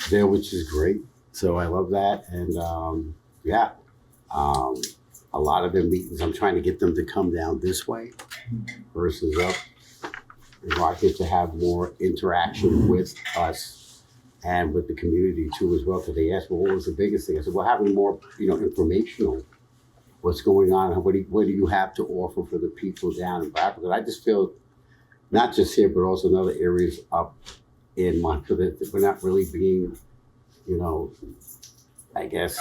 there, which is great. So I love that, and a lot of their meetings, I'm trying to get them to come down this way versus up. I get to have more interaction with us and with the community too as well, because they asked, well, what was the biggest thing? I said, well, having more, informational, what's going on, what do you have to offer for the people down in Bradford? Because I just feel, not just here, but also in other areas up in Montreal, that we're not really being, you know, I guess,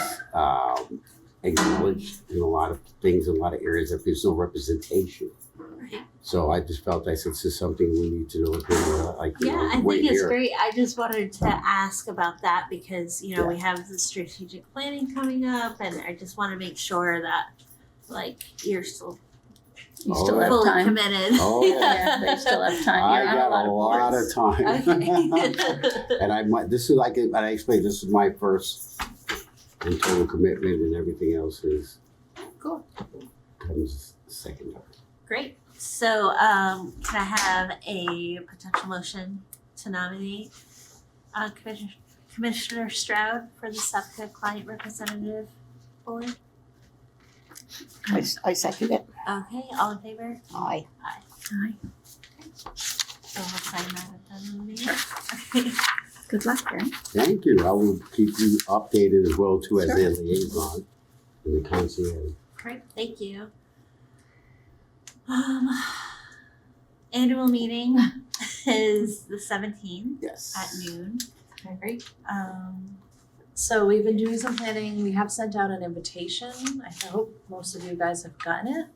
acknowledged in a lot of things, in a lot of areas that there's no representation. Right. So I just felt this is something we need to look at, like, you Yeah, know, I right think it's here. great. I just wanted to ask about that because, you know, we have the strategic planning coming up and I just want to make sure that like you're still You Oh, still yeah. have fully time. committed. Oh, Yeah, they still have time. I You're on got a lot boards. of time. Okay. And this is like, and I explained, this is my first and total commitment, and everything else is Cool. comes secondary. Great. So, can I have a potential motion to nominate Commissioner Stroud for the SEVCA Client Representative Board? I second it. Okay, all in favor? Aye. Aye. So we'll sign that at the meeting. Good luck, Gary. Thank you. I will keep you updated as well too as Sure. their liaison in the concierge. Great, thank you. Annual meeting is the 17th Yes. at noon. Okay, great. Um, So we've been doing some planning. We have sent out an invitation. I hope most of you guys have gotten it.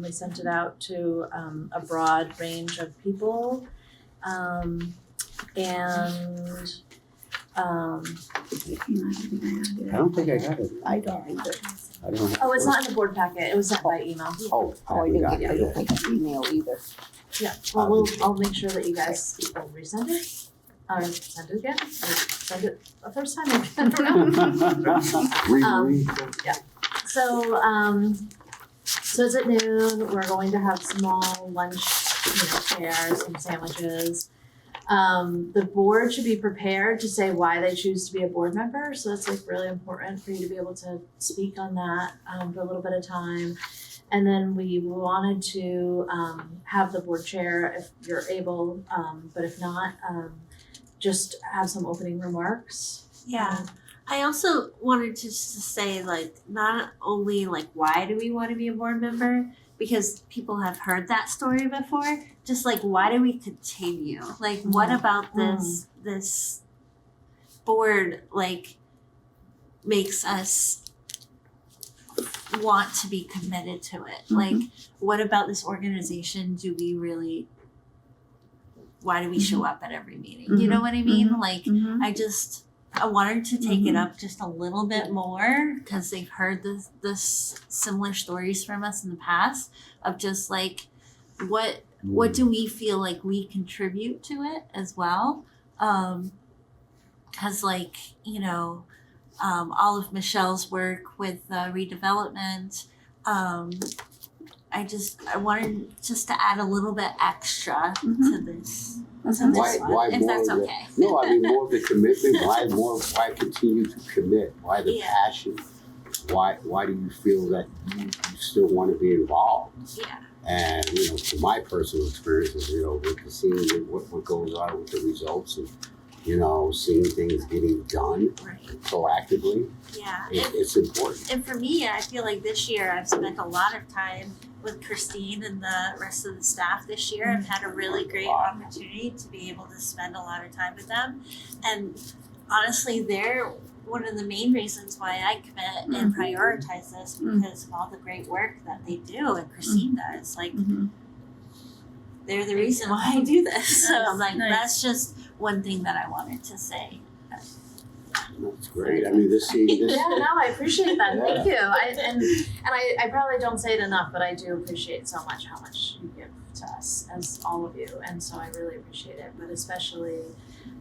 We sent it out to a broad range of people. And I don't think I got it. I don't either. I don't have. oh, it's not in the board packet. It was sent by email. Oh, I Oh, I haven't didn't got get, I it don't yet. think an email either. Yeah, well, I'll make sure that you guys will resend it. Or send it again, or send it the first time again. Read. So it's at noon. We're going to have small lunch, chairs, some sandwiches. The board should be prepared to say why they choose to be a board member. So that's like really important for you to be able to speak on that for a little bit of time. And then we wanted to have the board chair if you're able, but if not, just have some opening remarks. yeah. I also wanted to just say, like, not only, like, why do we want to be a board member? Because people have heard that story before. Just, like, why do we continue? Like, what about this board, like, makes us want to be committed to it? Like, what about this organization do we really, why do we show up at every meeting? You know what I mean? Like, I wanted to take it up just a little bit more because they've heard this similar stories from us in the past of just like what do we feel like we contribute to it as well? Because like all of Michelle's work with redevelopment, I wanted just to add a little bit extra to this. Why if more that's of the- okay. No, I mean more of the commitment. Why continue to commit? Why the passion? Why do you feel that you still want to be involved? Yeah. And from my personal experiences, with seeing what goes on with the results and seeing things getting done Right. proactively, Yeah. it's important. And for me, I feel like this year I've spent a lot of time with Christine and the rest of the staff this year. I've had a really great opportunity to be able to spend a lot of time with them. And honestly, they're one of the main reasons why I commit and prioritize this because of all the great work that they do and Christine does. Like, they're the reason why I do this. So I'm like, that's just one thing that I wanted to say. That's great. I mean, this. Yeah, no, I appreciate that. Yeah. Thank you. I probably don't say it enough, but I do appreciate so much how much you give to us as all of you, and so I really appreciate it. But especially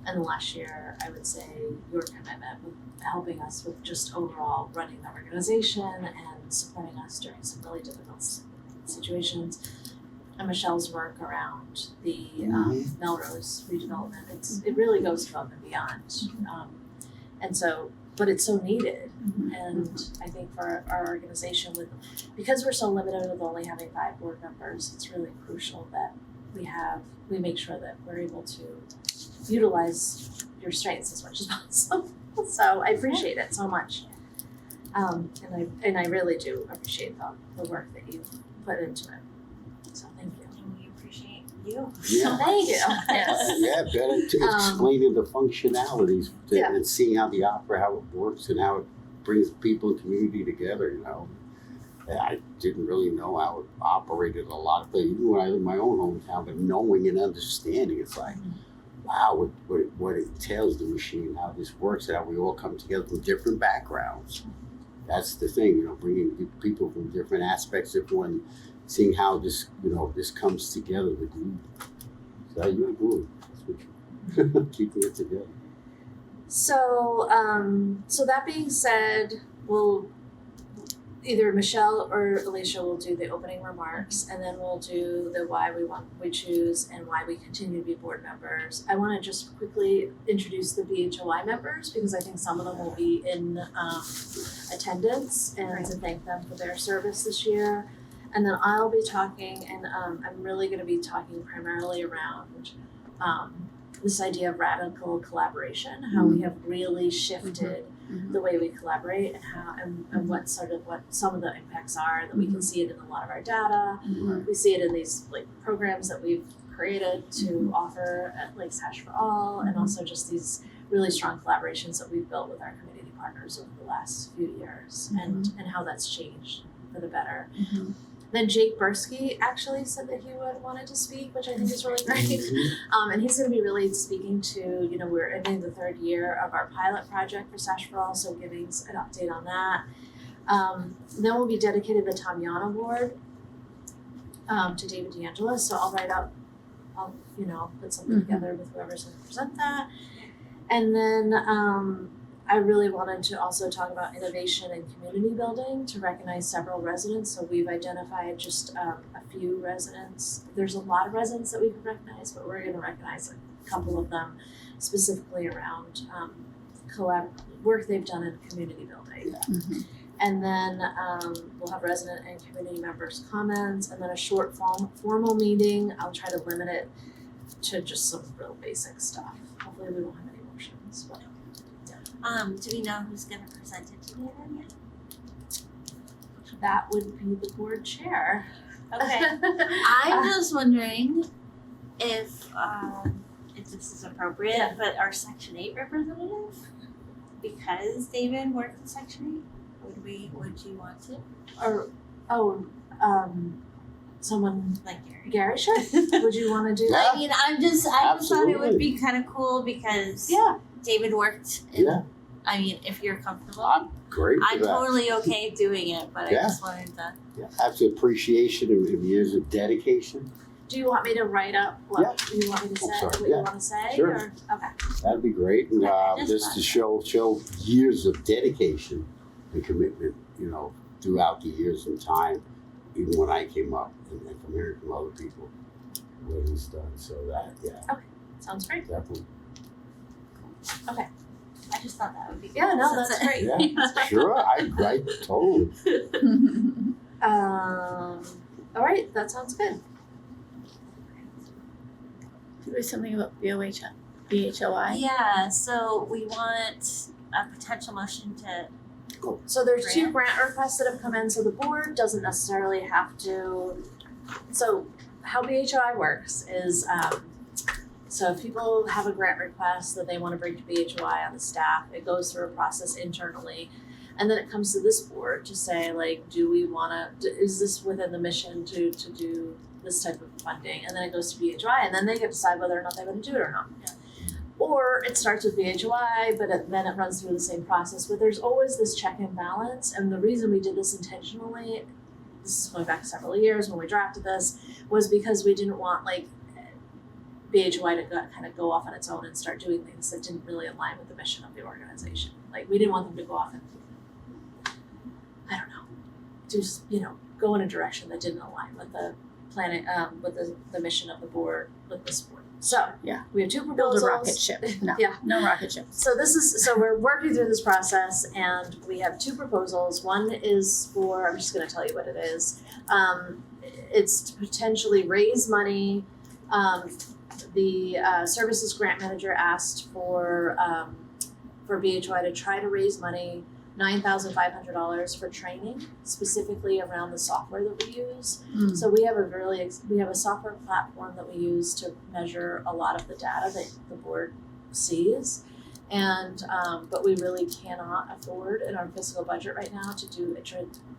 in the last year, I would say your commitment with helping us with just overall running the organization and supporting us during some really difficult situations. And Michelle's work around the Melrose redevelopment, it really goes above and beyond. And so, but it's so needed. And I think for our organization, because we're so limited with only having 5 board members, it's really crucial that we make sure that we're able to utilize your strengths as much as possible. So I appreciate it so much. And I really do appreciate the work that you've put into it. So thank you. We appreciate you. Yeah. Thank you. Yes. Yeah, better to explaining the functionalities Yeah. and seeing how the opera, how it works and how it brings people and community together, you know. And I didn't really know how it operated a lot of things, even when I lived in my own hometown, but knowing and understanding, it's like, wow, what it entails, the machine, how this works, and how we all come together from different backgrounds. That's the thing, you know, bringing people from different aspects of one, seeing how this, you know, this comes together, the group. So you're a glue. That's what you're keeping it together. So, so that being said, we'll either Michelle or Alicia will do the opening remarks, and then we'll do the why we choose and why we continue to be board members. I want to just quickly introduce the BHOI members because I think some of them will be in attendance, and to thank them for their service this year. And then I'll be talking, and I'm really going to be talking primarily around this idea of radical collaboration, how we have really shifted the way we collaborate, and how and what some of the impacts are that we can see it in a lot of our data. We see it in these like programs that we've created to offer at Lakes Hash for All, and also just these really strong collaborations that we've built with our community partners over the last few years, and how that's changed for the better. Then Jake Bursky actually said that he wanted to speak, which I think is really great. And he's going to be really speaking to, you know, we're ending the third year of our pilot project for Sash for All, so giving an update on that. Then we'll be dedicated the Tamiana Award to David D'Angelo. So I'll put something together with whoever's going to present that. And then I really wanted to also talk about innovation and community building to recognize several residents. So we've identified just a few residents. There's a lot of residents that we can recognize, but we're going to recognize a couple of them specifically around work they've done in community building. And then we'll have resident and community members' comments, and then a short formal meeting. I'll try to limit it to just some real basic stuff. Hopefully we won't have any motions, but. Do we know who's gonna present it today then yet? That would be the board chair. Okay. I'm just wondering if this is appropriate, but our Section 8 representative, because David worked in Section 8, would you want to? Someone Like Gary? Gary should. Would you want to do Yeah. that? I mean, I just thought it would Absolutely. be kind of cool because Yeah. David worked in, Yeah. I mean, if you're comfortable. I'm great for I'm that. totally okay doing it, but I Yeah. just wanted to. Yeah, absolute appreciation of years of dedication. Do you want me to write up what you want me to Oh, say? sorry. What Yeah. you want to say? Sure. Or, okay. That'd be great, and I just just to show years of dedication and commitment, you know, throughout the years and time, even when I came up, and from hearing from other people what he's done. So that, Sounds great. definitely. I just thought that would be. Yeah, cool no, since that's it- great. Yeah, sure. I totally. All right, that sounds good. There's something about BHOI. Yeah, so we want a potential motion to. So there's two Grant? grant requests that have come in, so the board doesn't necessarily have to. So how BHOI works is, so if people have a grant request that they want to bring to BHOI on the staff, it goes through a process internally. And then it comes to this board to say, like, do we want to, is this within the mission to do this type of funding? And then it goes to BHOI, and then they get to decide whether or not they want to do it or not. Yeah. Or it starts with BHOI, but then it runs through the same process. But there's always this check and balance. And the reason we did this intentionally, this is going back several years when we drafted this, was because we didn't want like BHOI to kind of go off on its own and start doing things that didn't really align with the mission of the organization. Like we didn't want them to go off and, I don't know, just, go in a direction that didn't align with the planet, with the mission of the board, with this board. So Yeah. we have two Build proposals. a rocket ship. No, Yeah. no rocket ship. So we're working through this process, and we have two proposals. One is for, I'm just gonna tell you what it is. It's to potentially raise money. The services grant manager asked for BHOI to try to raise money $9,500 for training, specifically around the software that we use. Mm. So we have a software platform that we use to measure a lot of the data that the board sees. And but we really cannot afford in our fiscal budget right now to do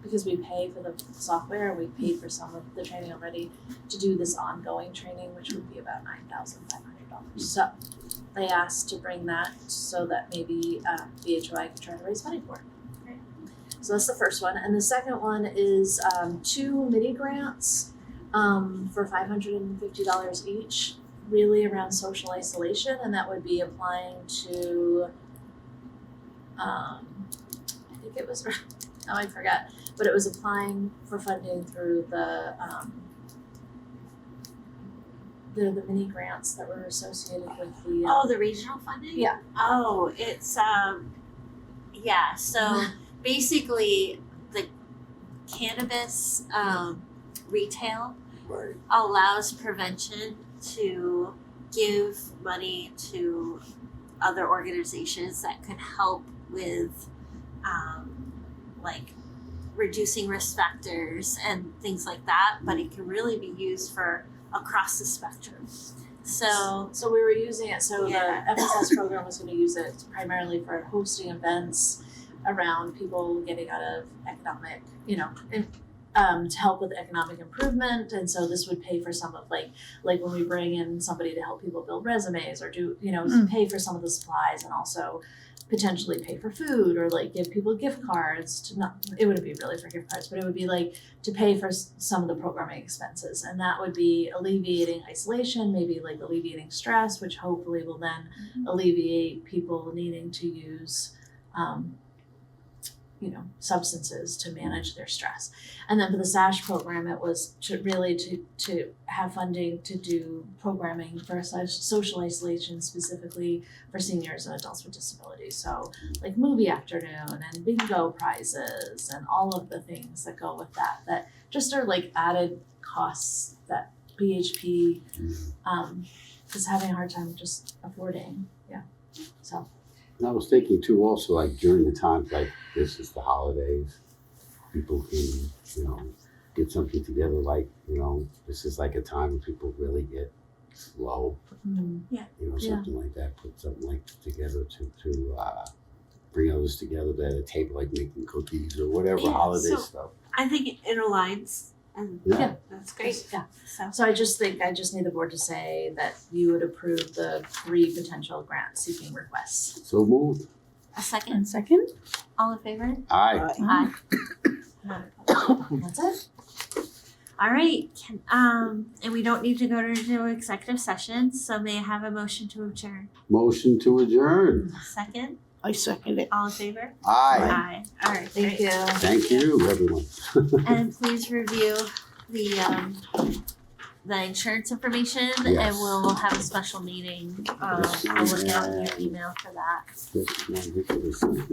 because we pay for the software and we paid for some of the training already, to do this ongoing training, which would be about $9,500. So they asked to bring that so that maybe BHOI could try to raise money for it. Great. So that's the first one. And the second one is 2 mini grants for $550 each, really around social isolation, and that would be applying to I think it was I forgot, but it was applying for funding through the mini grants that were associated with the Oh, the regional funding? Yeah. Oh, it's yeah, so basically the cannabis retail Right. allows prevention to give money to other organizations that could help with like reducing risk factors and things like that, but it can really be used for across the spectrum. So we were using it, so Yeah. the FSS program was gonna use it primarily for hosting events around people getting out of economic, to help with economic improvement. And so this would pay for some of like when we bring in somebody to help people build resumes or do, pay for some of the supplies, and also potentially pay for food or like give people gift cards it wouldn't be really for gift cards, but it would be like to pay for some of the programming expenses. And that would be alleviating isolation, maybe like alleviating stress, which hopefully will then alleviate people needing to use substances to manage their stress. And then for the SASH program, it was to have funding to do programming for social isolation, specifically for seniors and adults with disabilities. So like movie afternoon and bingo prizes and all of the things that go with that just are like added costs that BHP is having a hard time just affording. Yeah. So And I was thinking too, also like during the times like this is the holidays, people can, get something together. Like, this is like a time when people really get low. Something like that. Put something like together to bring others together at a table, like making cookies or whatever Yeah, holiday so- stuff. I think it aligns and Yeah. that's great. Yeah. So So I just need the board to say that you would approve the 3 potential grant seeking requests. So moved. a second. And second? All in favor? Aye. Aye. That's it? All right, and we don't need to go to executive session, so may I have a motion to adjourn? Motion to adjourn. Second, I second it. all in favor? Aye. All right, Thank great. you. Thank you, everyone. And please review the insurance information, and Yes. we'll have a special meeting. I'll look out in your email for that. Just one ridiculous.